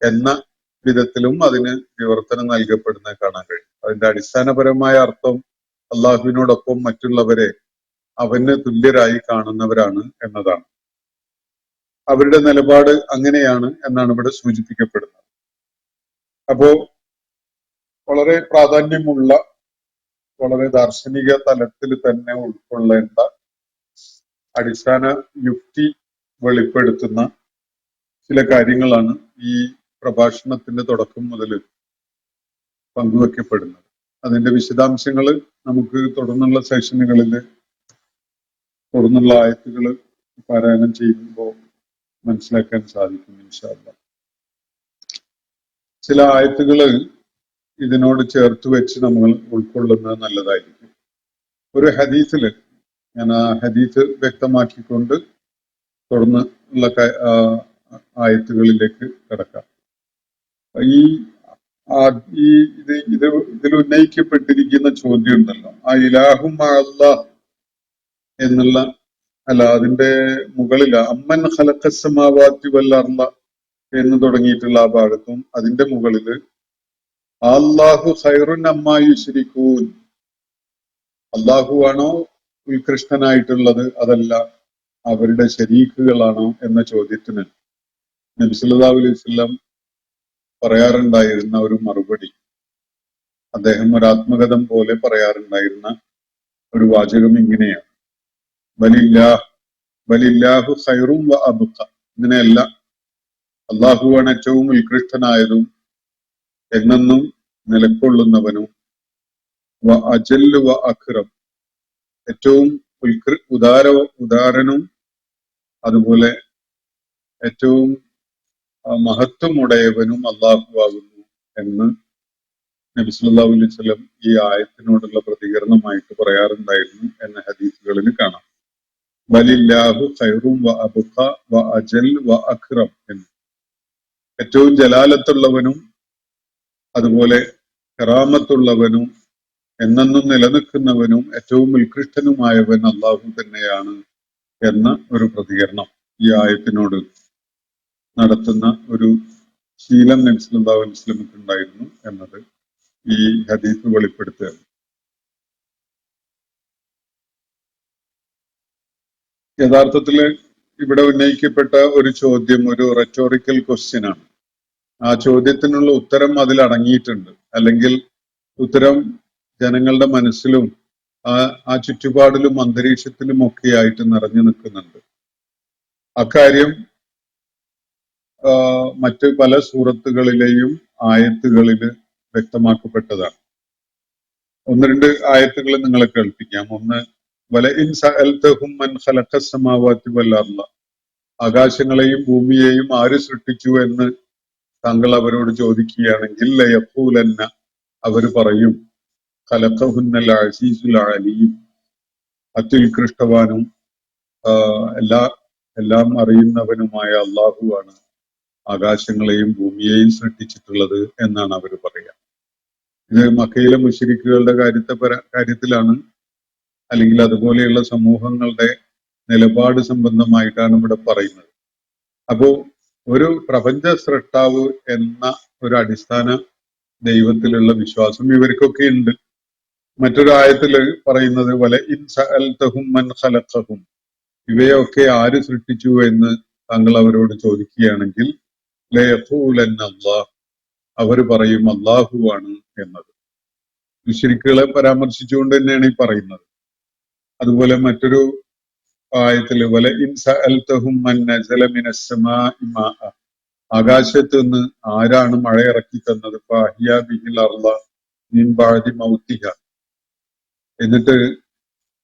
എന്ന വിധത്തിലും അതിന് വിവർത്തനം നൽകപ്പെടുന്നത് കാണാൻ കഴിയും. അതിന്റെ അടിസ്ഥാനപരമായ അർത്ഥം അള്ളാഹുവിനോടൊപ്പം മറ്റുള്ളവരെ അവന് തുല്യരായി കാണുന്നവരാണ് എന്നതാണ്. അവരുടെ നിലപാട് അങ്ങനെയാണ് എന്നാണ് ഇവിടെ സൂചിപ്പിക്കപ്പെടുന്നത്. അപ്പോ വളരെ പ്രാധാന്യമുള്ള, വളരെ ദാർശനിക തലത്തിൽ തന്നെ ഉൾക്കൊള്ളേണ്ട, അടിസ്ഥാന യുക്തി വെളിപ്പെടുത്തുന്ന ചില കാര്യങ്ങളാണ് ഈ പ്രഭാഷണത്തിന്റെ തുടക്കം മുതൽ പങ്കുവെക്കപ്പെടുന്നത്. അതിന്റെ വിശദാംശങ്ങൾ നമുക്ക് തുടർന്നുള്ള സെഷനുകളിൽ, തുടർന്നുള്ള ആയത്തുകൾ പാരായണം ചെയ്യുമ്പോൾ മനസ്സിലാക്കാൻ സാധിക്കും ഇൻഷാ അല്ലാഹ്. ചില ആയത്തുകൾ ഇതിനോട് ചേർത്ത് വെച്ച് നമ്മൾ ഉൾക്കൊള്ളുന്നത് നല്ലതായിരിക്കും. ഒരു ഹദീസില്, ഞാൻ ആ ഹദീസ് വ്യക്തമാക്കിക്കൊണ്ട് തുടർന്ന് ഉള്ള ആയത്തുകളിലേക്ക് കടക്കാം. ഈ ഇതിൽ ഉന്നയിക്കപ്പെട്ടിരിക്കുന്ന ചോദ്യം ഉണ്ടല്ലോ, ആ ഇലാഹും അല്ലാഹ് എന്നുള്ള, അല്ല അതിന്റെ മുകളിൽ അമ്മൻ ഖലഖസ് സമാവാതി വൽ അർള എന്ന് തുടങ്ങിയിട്ടുള്ള ആ ഭാഗത്തും അതിന്റെ മുകളില് അല്ലാഹു ഖൈറുൻ അമ്മാ യുശ്രികൂൻ, അല്ലാഹു ആണോ ഉത്കൃഷ്ടനായിട്ടുള്ളത്, അതല്ല അവരുടെ ശരീക്കുകളാണോ എന്ന ചോദ്യത്തിന് നബി സല്ലല്ലാഹു അലൈഹി വസല്ലം പറയാറുണ്ടായിരുന്ന ഒരു മറുപടി, അദ്ദേഹം ഒരു ആത്മകഥം പോലെ പറയാറുണ്ടായിരുന്ന ഒരു വാചകം ഇങ്ങനെയാണ്: ബലില്ലാഹു ഖൈറും വ അബ്ഖ. ഇങ്ങനെയല്ല, അള്ളാഹുവാണ് ഏറ്റവും ഉത്കൃഷ്ടനായതും എന്നെന്നും നിലക്കൊള്ളുന്നവനും, വ അജല്ലു വ അക്രം, ഏറ്റവും ഉദാരനും അതുപോലെ ഏറ്റവും മഹത്വമുടയവനും അള്ളാഹു ആകുന്നു എന്ന് നബി സല്ലല്ലാഹു അലൈഹി വസല്ലം ഈ ആയത്തിനോടുള്ള പ്രതികരണമായിട്ട് പറയാറുണ്ടായിരുന്നു എന്ന ഹദീസുകളിൽ കാണാം. ബലില്ലാഹു ഖൈറും വ അബ്ഖ വ അജൽ വ അക്രം എന്ന്. ഏറ്റവും ജലാലത്തുള്ളവനും അതുപോലെ കറാമത്തുള്ളവനും എന്നെന്നും നിലനിൽക്കുന്നവനും ഏറ്റവും ഉത്കൃഷ്ടനുമായവൻ അള്ളാഹു തന്നെയാണ് എന്ന ഒരു പ്രതികരണം ഈ ആയത്തിനോട് നടത്തുന്ന ഒരു ശീലം നബി സല്ലല്ലാഹു അലൈഹി വസല്ലമക്ക് ഉണ്ടായിരുന്നു എന്നത് ഈ ഹദീസ് വെളിപ്പെടുത്തുകയാണ്. യഥാർത്ഥത്തില് ഇവിടെ ഉന്നയിക്കപ്പെട്ട ഒരു ചോദ്യം ഒരു റെറ്റോറിക്കൽ ക്വസ്റ്റ്യൻ ആണ്. ആ ചോദ്യത്തിനുള്ള ഉത്തരം അതിൽ അടങ്ങിയിട്ടുണ്ട്, അല്ലെങ്കിൽ ഉത്തരം ജനങ്ങളുടെ മനസ്സിലും ആ ചുറ്റുപാടിലും അന്തരീക്ഷത്തിലും ഒക്കെ ആയിട്ട് നിറഞ്ഞു നിൽക്കുന്നുണ്ട്. അക്കാര്യം മറ്റ് പല സൂറത്തുകളിലെയും ആയത്തുകളിൽ വ്യക്തമാക്കപ്പെട്ടതാണ്. ഒന്ന് രണ്ട് ആയത്തുകൾ നിങ്ങളെ കേൾപ്പിക്കാം. ഒന്ന്, വലഇൻ സഅൽതഹും മൻ ഖലഖസ് സമാവാതി വൽ അർള, ആകാശങ്ങളെയും ഭൂമിയെയും ആര് സൃഷ്ടിച്ചു എന്ന് താങ്കൾ അവരോട് ചോദിക്കുകയാണെങ്കിൽ ലയഖൂലന്ന, അവര് പറയും, ഖലഖഹുന്നൽ അസീസുൽ അലീം, അത്യുത്കൃഷ്ടവാനും എല്ലാം അറിയുന്നവനുമായ അള്ളാഹുവാണ് ആകാശങ്ങളെയും ഭൂമിയെയും സൃഷ്ടിച്ചിട്ടുള്ളത് എന്നാണ് അവർ പറയുക. ഇത് മക്കയിലെ മുശ്രിക്കുകളുടെ കാര്യത്തിലാണ്, അല്ലെങ്കിൽ അതുപോലെയുള്ള സമൂഹങ്ങളുടെ നിലപാട് സംബന്ധമായിട്ടാണ് ഇവിടെ പറയുന്നത്. അപ്പോ ഒരു പ്രപഞ്ച സൃഷ്ടാവ് എന്ന ഒരു അടിസ്ഥാന ദൈവത്തിലുള്ള വിശ്വാസം ഇവർക്കൊക്കെ ഉണ്ട്. മറ്റൊരു ആയത്തില് പറയുന്നത് പോലെ ഇൻ സഅൽതഹും മൻ ഖലഖഹും, ഇവയൊക്കെ ആര് സൃഷ്ടിച്ചു എന്ന് താങ്കൾ അവരോട് ചോദിക്കുകയാണെങ്കിൽ ലയഖൂലന്ന അല്ലാഹ്, അവർ പറയും അല്ലാഹുവാണ് എന്നത്. മുശ്രിക്കുകളെ പരാമർശിച്ചുകൊണ്ട് തന്നെയാണ് ഈ പറയുന്നത്. അതുപോലെ മറ്റൊരു ആയത്തില് വല ഇൻ സഅൽതഹും മൻ നസല മിനസ് സമാഇ മാഅ, ആകാശത്ത് നിന്ന് ആരാണ് മഴ ഇറക്കി തന്നത്, ഫഅഹ്യാ ബിഹിൽ അർള മിൻ ബഅദി മൗതിഹ, എന്നിട്ട്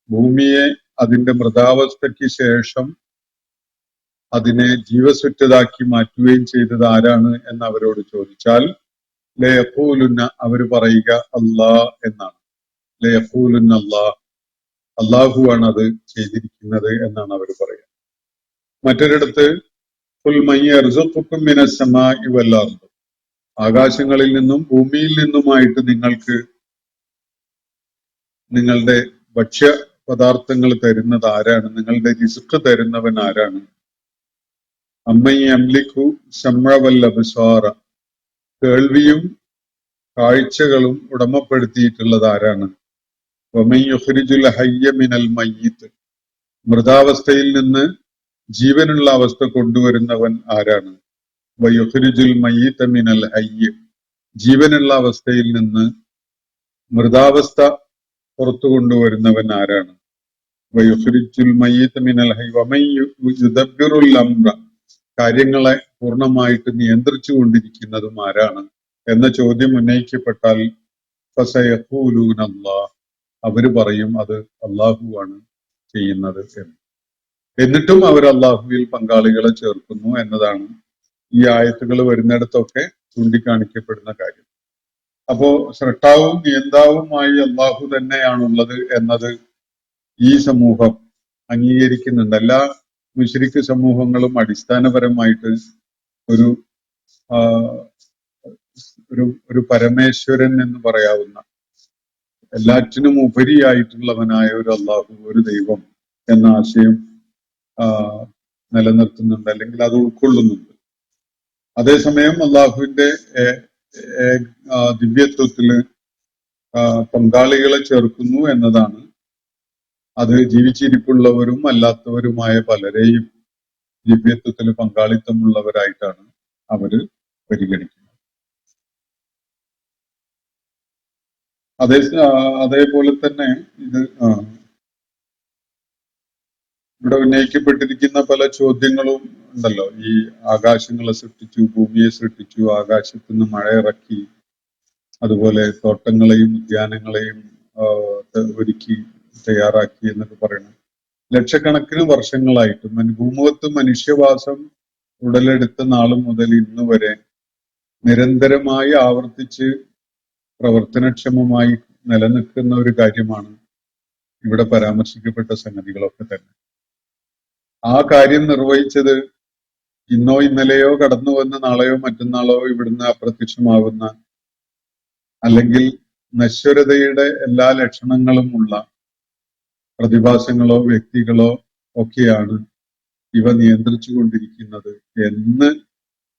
ഭൂമിയെ അതിന്റെ മൃതാവസ്ഥയ്ക്ക് ശേഷം അതിനെ ജീവസുറ്റതാക്കി മാറ്റുകയും ചെയ്തത് ആരാണ് എന്ന് അവരോട് ചോദിച്ചാൽ ലയഖൂലുന്ന, അവര് പറയുക അല്ലാ എന്നാണ്. ലയഖൂലുന്ന അല്ലാ, അള്ളാഹുവാണ് അത് ചെയ്തിരിക്കുന്നത് എന്നാണ് അവർ പറയുക. മറ്റൊരിടത്ത് ഖുൽ മൻ യർസുഖുക്കും മിനസ് സമാഇ വൽ അർദ്, ആകാശങ്ങളിൽ നിന്നും ഭൂമിയിൽ നിന്നുമായിട്ട് നിങ്ങൾക്ക് നിങ്ങളുടെ ഭക്ഷ്യ പദാർത്ഥങ്ങൾ തരുന്നത് ആരാണ്, നിങ്ങളുടെ റിസ്ക് തരുന്നവൻ ആരാണ്. അമ്മൻ യംലികു സമഅ വൽ അബ്സാറ, കേൾവിയും കാഴ്ചകളും ഉടമപ്പെടുത്തിയിട്ടുള്ളത് ആരാണ്. വമൻ യുഖ്രിജുൽ ഹയ്യ മിനൽ മയ്യിത്ത്, മൃതാവസ്ഥയിൽ നിന്ന് ജീവനുള്ള അവസ്ഥ കൊണ്ടുവരുന്നവൻ ആരാണ്. വയുഖ്രിജുൽ മയ്യിത്ത മിനൽ ഹയ്യ്, ജീവനുള്ള അവസ്ഥയിൽ നിന്ന് മൃതാവസ്ഥ പുറത്തു കൊണ്ടുവരുന്നവൻ ആരാണ്. വയുഖ്രിജുൽ മയ്യിത്ത മിനൽ ഹയ്യ് വമൻ യുദബ്ബിറുൽ അംറ, കാര്യങ്ങളെ പൂർണ്ണമായിട്ട് നിയന്ത്രിച്ചു കൊണ്ടിരിക്കുന്നതും ആരാണ് എന്ന ചോദ്യം ഉന്നയിക്കപ്പെട്ടാൽ ഫസയഖൂലൂന അല്ലാഹ്, അവര് പറയും അത് അള്ളാഹുവാണ് ചെയ്യുന്നത് എന്ന്. എന്നിട്ടും അവർ അള്ളാഹുവിൽ പങ്കാളികളെ ചേർക്കുന്നു എന്നതാണ് ഈ ആയത്തുകൾ വരുന്നിടത്തൊക്കെ ചൂണ്ടിക്കാണിക്കപ്പെടുന്ന കാര്യം. അപ്പോ സ്രഷ്ടാവും നിയന്താവുമായി അള്ളാഹു തന്നെയാണുള്ളത് എന്നത് ഈ സമൂഹം അംഗീകരിക്കുന്നുണ്ട്. എല്ലാ മുശ്രിക്ക് സമൂഹങ്ങളും അടിസ്ഥാനപരമായിട്ട് ഒരു ഒരു പരമേശ്വരൻ എന്ന് പറയാവുന്ന, എല്ലാറ്റിനും ഉപരിയായിട്ടുള്ളവനായ ഒരു അള്ളാഹു, ഒരു ദൈവം എന്ന ആശയം നിലനിർത്തുന്നുണ്ട്, അല്ലെങ്കിൽ അത് ഉൾക്കൊള്ളുന്നുണ്ട്. അതേസമയം അള്ളാഹുവിന്റെ ദിവ്യത്വത്തില് പങ്കാളികളെ ചേർക്കുന്നു എന്നതാണ് അത് ജീവിച്ചിരിപ്പുള്ളവരും അല്ലാത്തവരുമായ പലരെയും ദിവ്യത്വത്തിൽ പങ്കാളിത്തമുള്ളവരായിട്ടാണ് അവര് പരിഗണിക്കുന്നത്. അതേപോലെ തന്നെ ഇത് ഇവിടെ ഉന്നയിക്കപ്പെട്ടിരിക്കുന്ന പല ചോദ്യങ്ങളും ഉണ്ടല്ലോ. ഈ ആകാശങ്ങളെ സൃഷ്ടിച്ചു, ഭൂമിയെ സൃഷ്ടിച്ചു, ആകാശത്ത് നിന്ന് മഴ ഇറക്കി, അതുപോലെ തോട്ടങ്ങളെയും ഉദ്യാനങ്ങളെയും ഒരുക്കി തയ്യാറാക്കി എന്നൊക്കെ പറയുന്നത് ലക്ഷക്കണക്കിന് വർഷങ്ങളായിട്ട് ഭൂമുഖത്ത് മനുഷ്യവാസം ഉടലെടുത്ത നാള് മുതൽ ഇന്ന് വരെ നിരന്തരമായി ആവർത്തിച്ച് പ്രവർത്തനക്ഷമമായി നിലനിൽക്കുന്ന ഒരു കാര്യമാണ് ഇവിടെ പരാമർശിക്കപ്പെട്ട സംഗതികളൊക്കെ തന്നെ. ആ കാര്യം നിർവഹിച്ചത് ഇന്നോ ഇന്നലെയോ കടന്നു വന്ന് നാളെയോ മറ്റന്നാളോ ഇവിടുന്ന് അപ്രത്യക്ഷമാകുന്ന, അല്ലെങ്കിൽ നശ്വരതയുടെ എല്ലാ ലക്ഷണങ്ങളും ഉള്ള പ്രതിഭാസങ്ങളോ വ്യക്തികളോ ഒക്കെയാണ് ഇവ നിയന്ത്രിച്ചു കൊണ്ടിരിക്കുന്നത് എന്ന്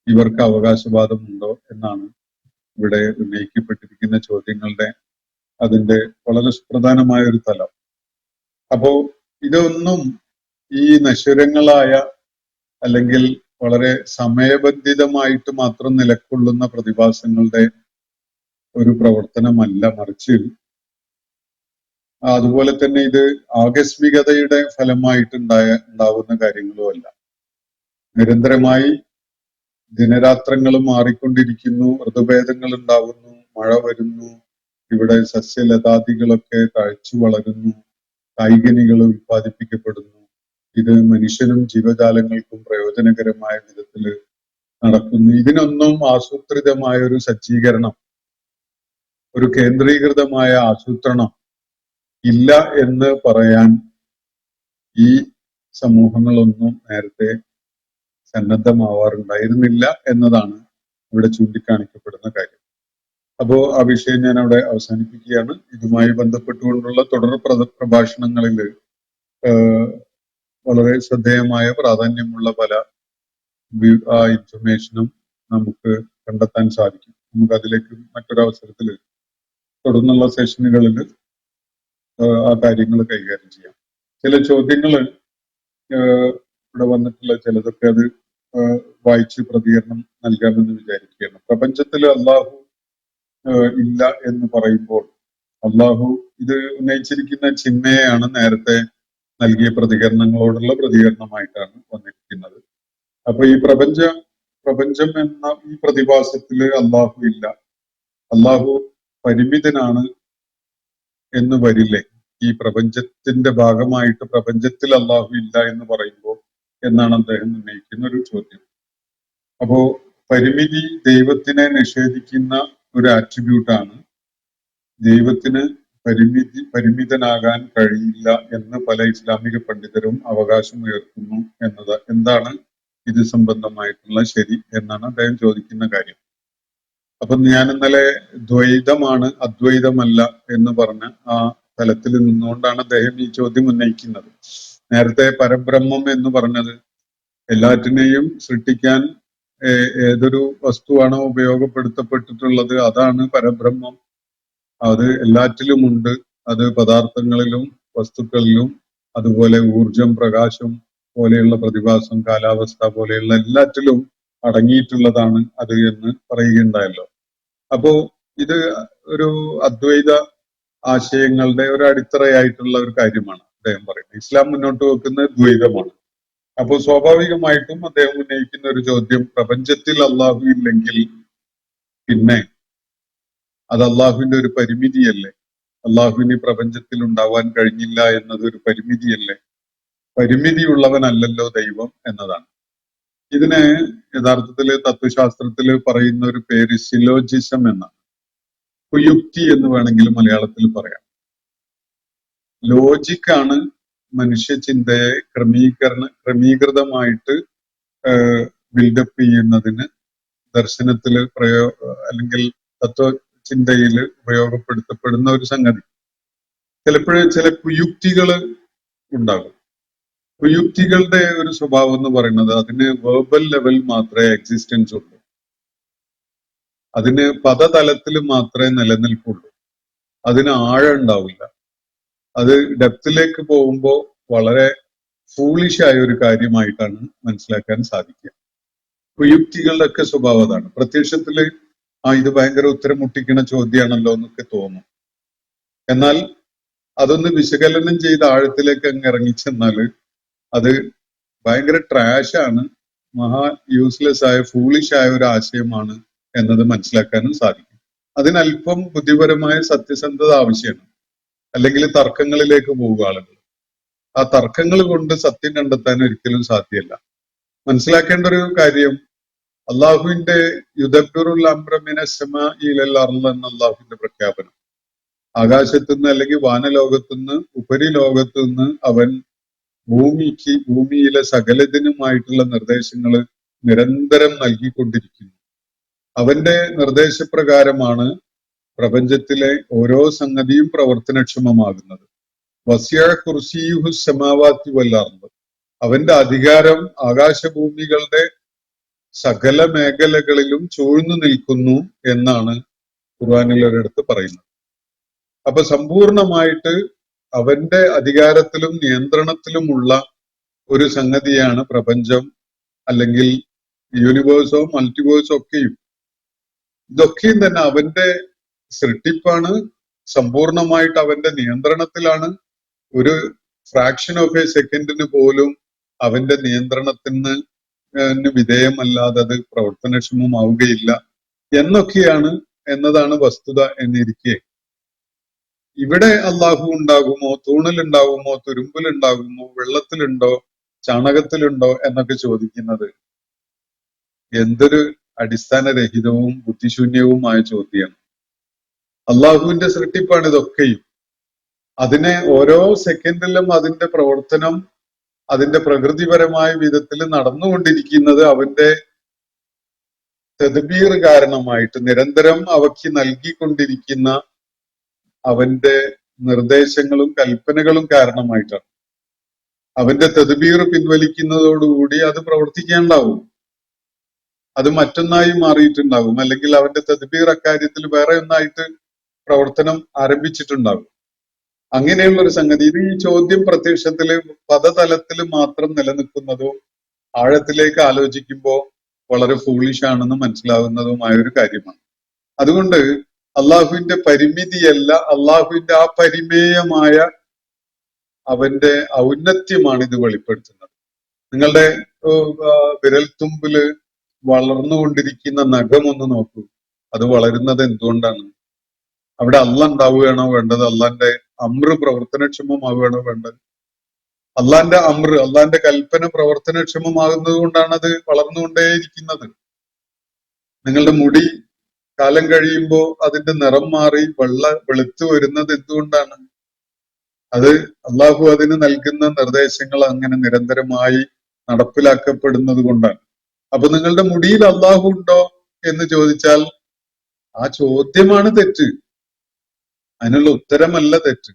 ഇവർക്ക് അവകാശവാദമുണ്ടോ എന്നാണ് ഇവിടെ ഉന്നയിക്കപ്പെട്ടിരിക്കുന്ന ചോദ്യങ്ങളുടെ അതിന്റെ വളരെ സുപ്രധാനമായ ഒരു തലം. അപ്പോ ഇതൊന്നും ഈ നശ്വരങ്ങളായ അല്ലെങ്കിൽ വളരെ സമയബന്ധിതമായിട്ട് മാത്രം നിലകൊള്ളുന്ന പ്രതിഭാസങ്ങളുടെ ഒരു പ്രവർത്തനമല്ല, മറിച്ച് അതുപോലെ തന്നെ ഇത് ആകസ്മികതയുടെ ഫലമായിട്ട് ഉണ്ടാവുന്ന കാര്യങ്ങളുമല്ല. നിരന്തരമായി ദിനരാത്രങ്ങൾ മാറിക്കൊണ്ടിരിക്കുന്നു, ഋതുഭേദങ്ങൾ ഉണ്ടാവുന്നു, മഴ വരുന്നു, ഇവിടെ സസ്യലതാദികളൊക്കെ തഴച്ചു വളരുന്നു, കായികനികൾ ഉൽപ്പാദിപ്പിക്കപ്പെടുന്നു. ഇത് മനുഷ്യനും ജീവജാലങ്ങൾക്കും പ്രയോജനകരമായ വിധത്തിൽ നടക്കുന്നു. ഇതിനൊന്നും ആസൂത്രിതമായ ഒരു സജ്ജീകരണം, ഒരു കേന്ദ്രീകൃതമായ ആസൂത്രണം ഇല്ല എന്ന് പറയാൻ ഈ സമൂഹങ്ങളൊന്നും നേരത്തെ സന്നദ്ധമാവാറുണ്ടായിരുന്നില്ല എന്നതാണ് ഇവിടെ ചൂണ്ടിക്കാണിക്കപ്പെടുന്ന കാര്യം. അപ്പോ ആ വിഷയം ഞാൻ അവിടെ അവസാനിപ്പിക്കുകയാണ്. ഇതുമായി ബന്ധപ്പെട്ടുകൊണ്ടുള്ള തുടർ പ്രഭാഷണങ്ങളിൽ വളരെ ശ്രദ്ധേയമായ പ്രാധാന്യമുള്ള പല ഇൻഫർമേഷനും നമുക്ക് കണ്ടെത്താൻ സാധിക്കും. നമുക്ക് അതിലേക്ക് മറ്റൊരവസരത്തിൽ തുടർന്നുള്ള സെഷനുകളിൽ ആ കാര്യങ്ങൾ കൈകാര്യം ചെയ്യാം. ചില ചോദ്യങ്ങൾ ഇവിടെ വന്നിട്ടുള്ള ചിലതൊക്കെ അത് വായിച്ച് പ്രതികരണം നൽകാമെന്ന് വിചാരിക്കുകയാണ്. പ്രപഞ്ചത്തിൽ അള്ളാഹു ഇല്ല എന്ന് പറയുമ്പോൾ അള്ളാഹു ഇത് ഉന്നയിച്ചിരിക്കുന്ന ചിന്മയെയാണ് നേരത്തെ നൽകിയ പ്രതികരണങ്ങളോടുള്ള പ്രതികരണമായിട്ടാണ് വന്നിരിക്കുന്നത്. അപ്പൊ ഈ പ്രപഞ്ചം എന്ന ഈ പ്രതിഭാസത്തില് അള്ളാഹു ഇല്ല, അള്ളാഹു പരിമിതനാണ് എന്ന് വരില്ലേ? ഈ പ്രപഞ്ചത്തിന്റെ ഭാഗമായിട്ട് പ്രപഞ്ചത്തിൽ അള്ളാഹു ഇല്ല എന്ന് പറയുമ്പോൾ എന്നാണ് അദ്ദേഹം ഉന്നയിക്കുന്ന ഒരു ചോദ്യം. അപ്പോ പരിമിതി ദൈവത്തിനെ നിഷേധിക്കുന്ന ഒരു ആട്രിബ്യൂട്ടാണ്. ദൈവത്തിന് പരിമിതനാകാൻ കഴിയില്ല എന്ന് പല ഇസ്ലാമിക പണ്ഡിതരും അവകാശം ഉയർത്തുന്നു എന്നത് എന്താണ് ഇത് സംബന്ധമായിട്ടുള്ള ശരി എന്നാണ് അദ്ദേഹം ചോദിക്കുന്ന കാര്യം. അപ്പൊ ഞാൻ ഇന്നലെ ദ്വൈതമാണ് അദ്വൈതമല്ല എന്ന് പറഞ്ഞ ആ തലത്തിൽ നിന്നുകൊണ്ടാണ് അദ്ദേഹം ഈ ചോദ്യം ഉന്നയിക്കുന്നത്. നേരത്തെ പരബ്രഹ്മം എന്ന് പറഞ്ഞത് എല്ലാറ്റിനെയും സൃഷ്ടിക്കാൻ ഏതൊരു വസ്തുവാണോ ഉപയോഗപ്പെടുത്തപ്പെട്ടിട്ടുള്ളത് അതാണ് പരബ്രഹ്മം. അത് എല്ലാറ്റിലുമുണ്ട്. അത് പദാർത്ഥങ്ങളിലും വസ്തുക്കളിലും, അതുപോലെ ഊർജം, പ്രകാശം പോലെയുള്ള പ്രതിഭാസം, കാലാവസ്ഥ പോലെയുള്ള എല്ലാറ്റിലും അടങ്ങിയിട്ടുള്ളതാണ് അത് എന്ന് പറയുകയുണ്ടായല്ലോ. അപ്പോ ഇത് ഒരു അദ്വൈത ആശയങ്ങളുടെ ഒരു അടിത്തറയായിട്ടുള്ള ഒരു കാര്യമാണ് അദ്ദേഹം പറയുന്നത്. ഇസ്ലാം മുന്നോട്ട് വെക്കുന്ന ദ്വൈതമാണ്. അപ്പോൾ സ്വാഭാവികമായിട്ടും അദ്ദേഹം ഉന്നയിക്കുന്ന ഒരു ചോദ്യം, പ്രപഞ്ചത്തിൽ അള്ളാഹു ഇല്ലെങ്കിൽ പിന്നെ അത് അള്ളാഹുവിന്റെ ഒരു പരിമിതിയല്ലേ? അള്ളാഹുവിന് പ്രപഞ്ചത്തിൽ ഉണ്ടാവാൻ കഴിഞ്ഞില്ല എന്നത് ഒരു പരിമിതിയല്ലേ? പരിമിതിയുള്ളവനല്ലല്ലോ ദൈവം എന്നതാണ്. ഇതിന് യഥാർത്ഥത്തില് തത്വശാസ്ത്രത്തിൽ പറയുന്ന ഒരു പേര് സിലോജിസം എന്നാണ്. കുയുക്തി എന്ന് വേണമെങ്കിൽ മലയാളത്തിൽ പറയാം. ലോജിക്കാണ് മനുഷ്യ ചിന്തയെ ക്രമീകൃതമായിട്ട് ബിൽഡപ്പ് ചെയ്യുന്നതിന് ദർശനത്തില് അല്ലെങ്കിൽ തത്വചിന്തയിൽ ഉപയോഗപ്പെടുത്തപ്പെടുന്ന ഒരു സംഗതി. ചിലപ്പോഴും ചില കുയുക്തികൾ ഉണ്ടാകും. കുയുക്തികളുടെ ഒരു സ്വഭാവം എന്ന് പറയുന്നത് അതിന് വെർബൽ ലെവൽ മാത്രമേ എക്സിസ്റ്റൻസ് ഉള്ളൂ. അതിന് പദതലത്തിൽ മാത്രമേ നിലനിൽക്കുള്ളൂ. അതിന് ആഴം ഉണ്ടാവില്ല. അത് ഡെപ്തിലേക്ക് പോകുമ്പോൾ വളരെ ഫൂളിഷായ ഒരു കാര്യമായിട്ടാണ് മനസ്സിലാക്കാൻ സാധിക്കുക. കുയുക്തികളുടെ ഒക്കെ സ്വഭാവം അതാണ്. പ്രത്യക്ഷത്തില് ഇത് ഭയങ്കര ഉത്തരം മുട്ടിക്കുന്ന ചോദ്യമാണല്ലോ എന്നൊക്കെ തോന്നും. എന്നാൽ അതൊന്ന് വിശകലനം ചെയ്ത് ആഴത്തിലേക്ക് അങ്ങ് ഇറങ്ങിച്ചെന്നാല് അത് ഭയങ്കര ട്രാഷാണ്, മഹാ യൂസ്ലെസ് ആയ ഫൂളിഷായ ഒരു ആശയമാണ് എന്നത് മനസ്സിലാക്കാനും സാധിക്കും. അതിനല്പം ബുദ്ധിപരമായ സത്യസന്ധത ആവശ്യമാണ്. അല്ലെങ്കിൽ തർക്കങ്ങളിലേക്ക് പോവുക ആളുകൾ. ആ തർക്കങ്ങൾ കൊണ്ട് സത്യം കണ്ടെത്താൻ ഒരിക്കലും സാധ്യമല്ല. മനസ്സിലാക്കേണ്ട ഒരു കാര്യം, അള്ളാഹുവിന്റെ യുദബ്ബിറുൽ അംറ മിനസ് സമാഇൽ അർള് എന്ന അള്ളാഹുവിന്റെ പ്രഖ്യാപനം, ആകാശത്തുനിന്ന് അല്ലെങ്കിൽ വാനലോകത്തുനിന്ന് ഉപരിലോകത്തുനിന്ന് അവൻ ഭൂമിയിലെ സകലതിനുമായിട്ടുള്ള നിർദ്ദേശങ്ങൾ നിരന്തരം നൽകിക്കൊണ്ടിരിക്കുന്നു. അവന്റെ നിർദ്ദേശപ്രകാരമാണ് പ്രപഞ്ചത്തിലെ ഓരോ സംഗതിയും പ്രവർത്തനക്ഷമമാകുന്നത്. വസിയ കുർസിയുഹു സമാവാതി വൽ അർള്, അവന്റെ അധികാരം ആകാശഭൂമികളുടെ സകല മേഖലകളിലും ചൂഴ്ന്നു നിൽക്കുന്നു എന്നാണ് ഖുർആനിൽ ഒരിടത്ത് പറയുന്നത്. അപ്പൊ സമ്പൂർണമായിട്ട് അവന്റെ അധികാരത്തിലും നിയന്ത്രണത്തിലുമുള്ള ഒരു സംഗതിയാണ് പ്രപഞ്ചം, അല്ലെങ്കിൽ യൂണിവേഴ്സോ മൾട്ടിവേഴ്സോ ഒക്കെയും. ഇതൊക്കെയും തന്നെ അവന്റെ സൃഷ്ടിപ്പാണ്, സമ്പൂർണമായിട്ട് അവന്റെ നിയന്ത്രണത്തിലാണ്. ഒരു ഫ്രാക്ഷൻ ഓഫ് എ സെക്കൻഡിന് പോലും അവന്റെ നിയന്ത്രണത്തിന് വിധേയമല്ലാതെ അത് പ്രവർത്തനക്ഷമമാവുകയില്ല എന്നതാണ് വസ്തുത എന്നിരിക്കെ, ഇവിടെ അള്ളാഹു ഉണ്ടാകുമോ, തൂണിലുണ്ടാകുമോ, തുരുമ്പിലുണ്ടാകുമോ, വെള്ളത്തിലുണ്ടോ, ചാണകത്തിലുണ്ടോ എന്നൊക്കെ ചോദിക്കുന്നത് എന്തൊരു അടിസ്ഥാനരഹിതവും ബുദ്ധിശൂന്യവുമായ ചോദ്യമാണ്. അള്ളാഹുവിന്റെ സൃഷ്ടിപ്പാണ് ഇതൊക്കെയും. അതിനെ ഓരോ സെക്കൻഡിലും അതിന്റെ പ്രവർത്തനം അതിന്റെ പ്രകൃതിപരമായ വിധത്തിൽ നടന്നുകൊണ്ടിരിക്കുന്നത് അവന്റെ തദ്ബീർ കാരണമായിട്ട്, നിരന്തരം അവയ്ക്ക് നൽകിക്കൊണ്ടിരിക്കുന്ന അവന്റെ നിർദ്ദേശങ്ങളും കൽപ്പനകളും കാരണമായിട്ടാണ്. അവന്റെ തദ്ബീർ പിൻവലിക്കുന്നതോടുകൂടി അത് പ്രവർത്തിക്കാനുണ്ടാവും. അത് മറ്റൊന്നായി മാറിയിട്ടുണ്ടാകും, അല്ലെങ്കിൽ അവന്റെ തദ്ബീർ അക്കാര്യത്തിൽ വേറെ ഒന്നായിട്ട് പ്രവർത്തനം ആരംഭിച്ചിട്ടുണ്ടാകും. അങ്ങനെയുള്ള ഒരു സംഗതി. ഇത് ഈ ചോദ്യം പ്രത്യക്ഷത്തില് പദതലത്തിൽ മാത്രം നിലനിൽക്കുന്നതും ആഴത്തിലേക്ക് ആലോചിക്കുമ്പോൾ വളരെ ഫൂളിഷ് ആണെന്ന് മനസ്സിലാവുന്നതുമായ ഒരു കാര്യമാണ്. അതുകൊണ്ട് അള്ളാഹുവിന്റെ പരിമിതിയല്ല, അള്ളാഹുവിന്റെ ആ പരിമേയമായ അവന്റെ ഔന്നത്യമാണ് ഇത് വെളിപ്പെടുത്തുന്നത്. നിങ്ങളുടെ വിരൽത്തുമ്പില് വളർന്നുകൊണ്ടിരിക്കുന്ന നഖം ഒന്ന് നോക്കൂ. അത് വളരുന്നത് എന്തുകൊണ്ടാണ്? അവിടെ അള്ളാഹ് ഉണ്ടാവുകയാണോ വേണ്ടത്? അള്ളാന്റെ അമ്ര പ്രവർത്തനക്ഷമമാവുകയാണോ വേണ്ടത്? അള്ളാന്റെ അള്ളാന്റെ കൽപ്പന പ്രവർത്തനക്ഷമമാകുന്നത് കൊണ്ടാണ് അത് വളർന്നുകൊണ്ടേയിരിക്കുന്നത്. നിങ്ങളുടെ മുടി കാലം കഴിയുമ്പോൾ അതിന്റെ നിറം മാറി വെളുത്തു വരുന്നത് എന്തുകൊണ്ടാണ്? അത് അള്ളാഹു അതിന് നൽകുന്ന നിർദ്ദേശങ്ങൾ അങ്ങനെ നിരന്തരമായി നടപ്പിലാക്കപ്പെടുന്നത് കൊണ്ടാണ്. അപ്പൊ നിങ്ങളുടെ മുടിയിൽ അള്ളാഹു ഉണ്ടോ എന്ന് ചോദിച്ചാൽ ആ ചോദ്യമാണ് തെറ്റ്, അതിനുള്ള ഉത്തരമല്ല തെറ്റ്.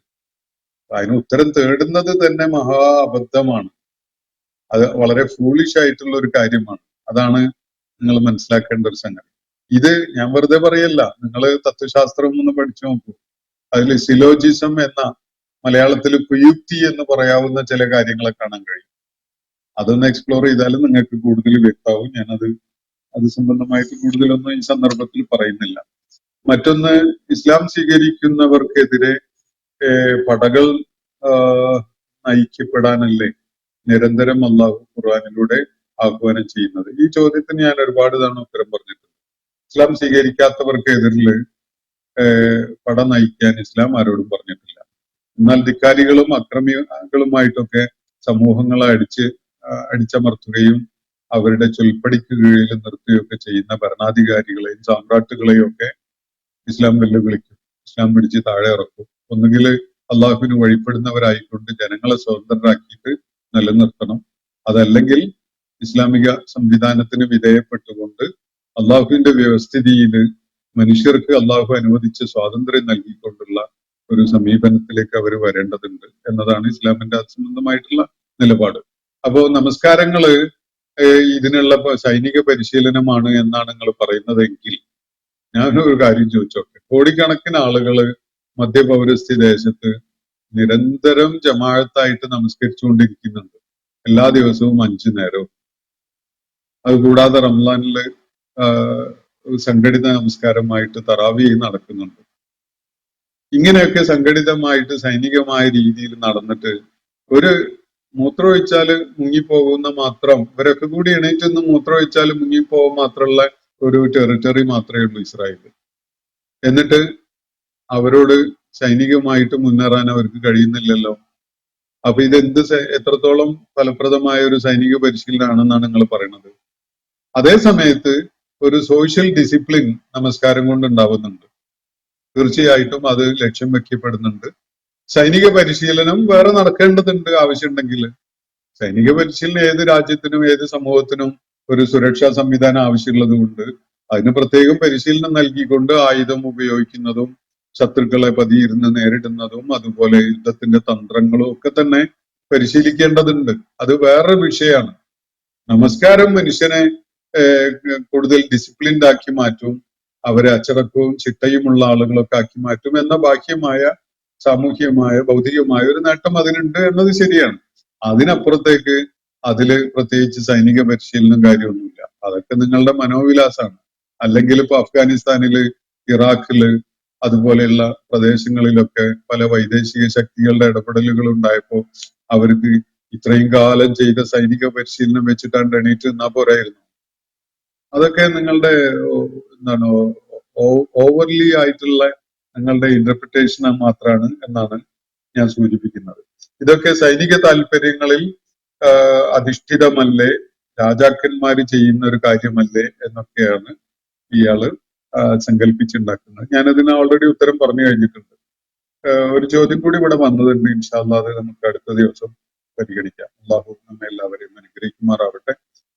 അതിന് ഉത്തരം തേടുന്നത് തന്നെ മഹാ അബദ്ധമാണ്. അത് വളരെ ഫൂളിഷ് ആയിട്ടുള്ള ഒരു കാര്യമാണ്. അതാണ് നിങ്ങൾ മനസ്സിലാക്കേണ്ട ഒരു സംഗതി. ഇത് ഞാൻ വെറുതെ പറയല്ല, നിങ്ങൾ തത്വശാസ്ത്രം ഒന്ന് പഠിച്ചു നോക്കൂ. അതിൽ സിലോജിസം എന്ന മലയാളത്തിൽ കുയുക്തി എന്ന് പറയാവുന്ന ചില കാര്യങ്ങളെ കാണാൻ കഴിയും. അതൊന്ന് എക്സ്പ്ലോർ ചെയ്താലും നിങ്ങൾക്ക് കൂടുതൽ വ്യക്തമാവും. അത് സംബന്ധമായിട്ട് കൂടുതലൊന്നും ഈ സന്ദർഭത്തിൽ പറയുന്നില്ല. മറ്റൊന്ന്, ഇസ്ലാം സ്വീകരിക്കുന്നവർക്കെതിരെ പടകൾ നയിക്കപ്പെടാനല്ലേ നിരന്തരം അള്ളാഹു ഖുർആനിലൂടെ ആഹ്വാനം ചെയ്യുന്നത്? ഈ ചോദ്യത്തിന് ഞാൻ ഒരുപാട് തവണ ഉത്തരം പറഞ്ഞിട്ടുണ്ട്. ഇസ്ലാം സ്വീകരിക്കാത്തവർക്കെതിരിൽ പട നയിക്കാൻ ഇസ്ലാം ആരോടും പറഞ്ഞിട്ടില്ല. എന്നാൽ ധിക്കാരികളും അക്രമികളുമായിട്ടൊക്കെ സമൂഹങ്ങളെ അടിച്ചമർത്തുകയും അവരുടെ ചൊൽപ്പടിക്ക് കീഴിൽ നിർത്തുകയൊക്കെ ചെയ്യുന്ന ഭരണാധികാരികളെയും സാമ്രാട്ടുകളെയും ഒക്കെ ഇസ്ലാം വെല്ലുവിളിക്കും. ഇസ്ലാം പിടിച്ച് താഴെ ഇറക്കും. ഒന്നുകിൽ അള്ളാഹുവിന് വഴിപ്പെടുന്നവരായിക്കൊണ്ട് ജനങ്ങളെ സ്വതന്ത്രരാക്കിയിട്ട് നിലനിർത്തണം, അതല്ലെങ്കിൽ ഇസ്ലാമിക സംവിധാനത്തിന് വിധേയപ്പെട്ടുകൊണ്ട് അള്ളാഹുവിന്റെ വ്യവസ്ഥിതിയിൽ മനുഷ്യർക്ക് അള്ളാഹു അനുവദിച്ച സ്വാതന്ത്ര്യം നൽകിക്കൊണ്ടുള്ള ഒരു സമീപനത്തിലേക്ക് അവർ വരേണ്ടതുണ്ട് എന്നതാണ് ഇസ്ലാമിന്റെ സംബന്ധമായിട്ടുള്ള നിലപാട്. അപ്പോ നമസ്കാരങ്ങള് ഇതിനുള്ള സൈനിക പരിശീലനമാണ് എന്നാണ് നിങ്ങൾ പറയുന്നതെങ്കിൽ ഞാനൊരു കാര്യം ചോദിച്ചോട്ടെ. കോടിക്കണക്കിന് ആളുകള് മധ്യപൗരസ്ത്യ ദേശത്ത് നിരന്തരം ജമാഅത്തായിട്ട് നമസ്കരിച്ചുകൊണ്ടിരിക്കുന്നുണ്ട്, എല്ലാ ദിവസവും 5 നേരവും. അതുകൂടാതെ റംസാനില് സംഘടിത നമസ്കാരമായിട്ട് തറാവീഹ് നടക്കുന്നുണ്ട്. ഇങ്ങനെയൊക്കെ സംഘടിതമായിട്ട് സൈനികമായ രീതിയിൽ നടന്നിട്ട് ഒരു മൂത്രമൊഴിച്ചാല് മുങ്ങിപ്പോകുന്ന മാത്രം, ഇവരൊക്കെ കൂടി എണീറ്റൊന്ന് മൂത്രമൊഴിച്ചാല് മുങ്ങിപ്പോകാൻ മാത്രമുള്ള ഒരു ടെറിട്ടറി മാത്രമേ ഉള്ളൂ ഇസ്രായേൽ. എന്നിട്ട് അവരോട് സൈനികമായിട്ട് മുന്നേറാൻ അവർക്ക് കഴിയുന്നില്ലല്ലോ. അപ്പൊ ഇതെന്ത് എത്രത്തോളം ഫലപ്രദമായ ഒരു സൈനിക പരിശീലനമാണെന്നാണ് നിങ്ങൾ പറയുന്നത്? അതേ സമയത്ത് ഒരു സോഷ്യൽ ഡിസിപ്ലിൻ നമസ്കാരം കൊണ്ട് ഉണ്ടാവുന്നുണ്ട്. തീർച്ചയായിട്ടും അത് ലക്ഷ്യം വെക്കപ്പെടുന്നുണ്ട്. സൈനിക പരിശീലനം വേറെ നടക്കേണ്ടതുണ്ട് ആവശ്യമുണ്ടെങ്കിൽ. സൈനിക പരിശീലനം ഏത് രാജ്യത്തിനും ഏത് സമൂഹത്തിനും ഒരു സുരക്ഷാ സംവിധാനം ആവശ്യമുള്ളത് കൊണ്ട് അതിന് പ്രത്യേകം പരിശീലനം നൽകിക്കൊണ്ട് ആയുധം ഉപയോഗിക്കുന്നതും ശത്രുക്കളെ പതിയിരുന്ന് നേരിടുന്നതും അതുപോലെ യുദ്ധത്തിന്റെ തന്ത്രങ്ങളും ഒക്കെ തന്നെ പരിശീലിക്കേണ്ടതുണ്ട്. അത് വേറെ വിഷയമാണ്. നമസ്കാരം മനുഷ്യനെ കൂടുതൽ ഡിസിപ്ലിൻഡ് ആക്കി മാറ്റും, അവരെ അച്ചടക്കവും ചിട്ടയുമുള്ള ആളുകളൊക്കെ ആക്കി മാറ്റും എന്ന ബാഹ്യമായ സാമൂഹ്യമായ ഭൗതികമായ ഒരു നേട്ടം അതിനുണ്ട് എന്നത് ശരിയാണ്. അതിനപ്പുറത്തേക്ക് അതില് പ്രത്യേകിച്ച് സൈനിക പരിശീലനം കാര്യമൊന്നുമില്ല. അതൊക്കെ നിങ്ങളുടെ മനോവിലാസമാണ്. അല്ലെങ്കിൽ ഇപ്പൊ അഫ്ഗാനിസ്ഥാനില്, ഇറാഖില് അതുപോലെയുള്ള പ്രദേശങ്ങളിലൊക്കെ പല വൈദേശിക ശക്തികളുടെ ഇടപെടലുകൾ ഉണ്ടായപ്പോ അവർക്ക് ഇത്രയും കാലം ചെയ്ത സൈനിക പരിശീലനം വെച്ചിട്ടാണ് എണീറ്റ് നിന്നാ പോരായിരുന്നു. അതൊക്കെ നിങ്ങളുടെ എന്താണ് ഓവർലി ആയിട്ടുള്ള നിങ്ങളുടെ ഇന്റർപ്രിട്ടേഷൻ മാത്രമാണ് എന്നാണ് ഞാൻ സൂചിപ്പിക്കുന്നത്. ഇതൊക്കെ സൈനിക താല്പര്യങ്ങളിൽ അധിഷ്ഠിതമല്ലേ, രാജാക്കന്മാര് ചെയ്യുന്ന ഒരു കാര്യമല്ലേ എന്നൊക്കെയാണ് ഇയാള് സങ്കല്പിച്ചുണ്ടാക്കുന്നത്. ഞാനതിന് ഓൾറെഡി ഉത്തരം പറഞ്ഞു കഴിഞ്ഞിട്ടുണ്ട്. ഒരു ചോദ്യം കൂടി ഇവിടെ വന്നതുണ്ട്. ഇൻഷാ അല്ലാഹ് അത് നമുക്ക് അടുത്ത ദിവസം പരിഗണിക്കാം. അള്ളാഹു നമ്മെ എല്ലാവരെയും അനുഗ്രഹിക്കുമാറാവട്ടെ.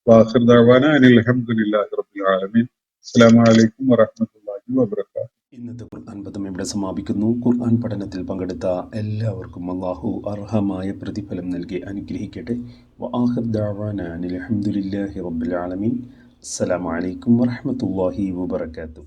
വാഖിർ ദഅ്വാനാ അനിൽ ഹംദുലില്ലാഹി റബ്ബിൽ ആലമീൻ. അസ്സലാമു അലൈക്കും വറഹ്മത്തുള്ളാഹി വബറകാതുഹു. ഇന്നത്തെ ഖുർആൻ പദം ഇവിടെ സമാപിക്കുന്നു. ഖുർആൻ പഠനത്തിൽ പങ്കെടുത്ത എല്ലാവർക്കും അല്ലാഹു അർഹമായ പ്രതിഫലം നൽകി അനുഗ്രഹിക്കട്ടെ. വആഖിർ ദഅ്വാനാ അനിൽ ഹംദുലില്ലാഹി റബ്ബിൽ ആലമീൻ. അസ്സലാമു അലൈക്കും വറഹ്മത്തുള്ളാഹി വബറകാതുഹു.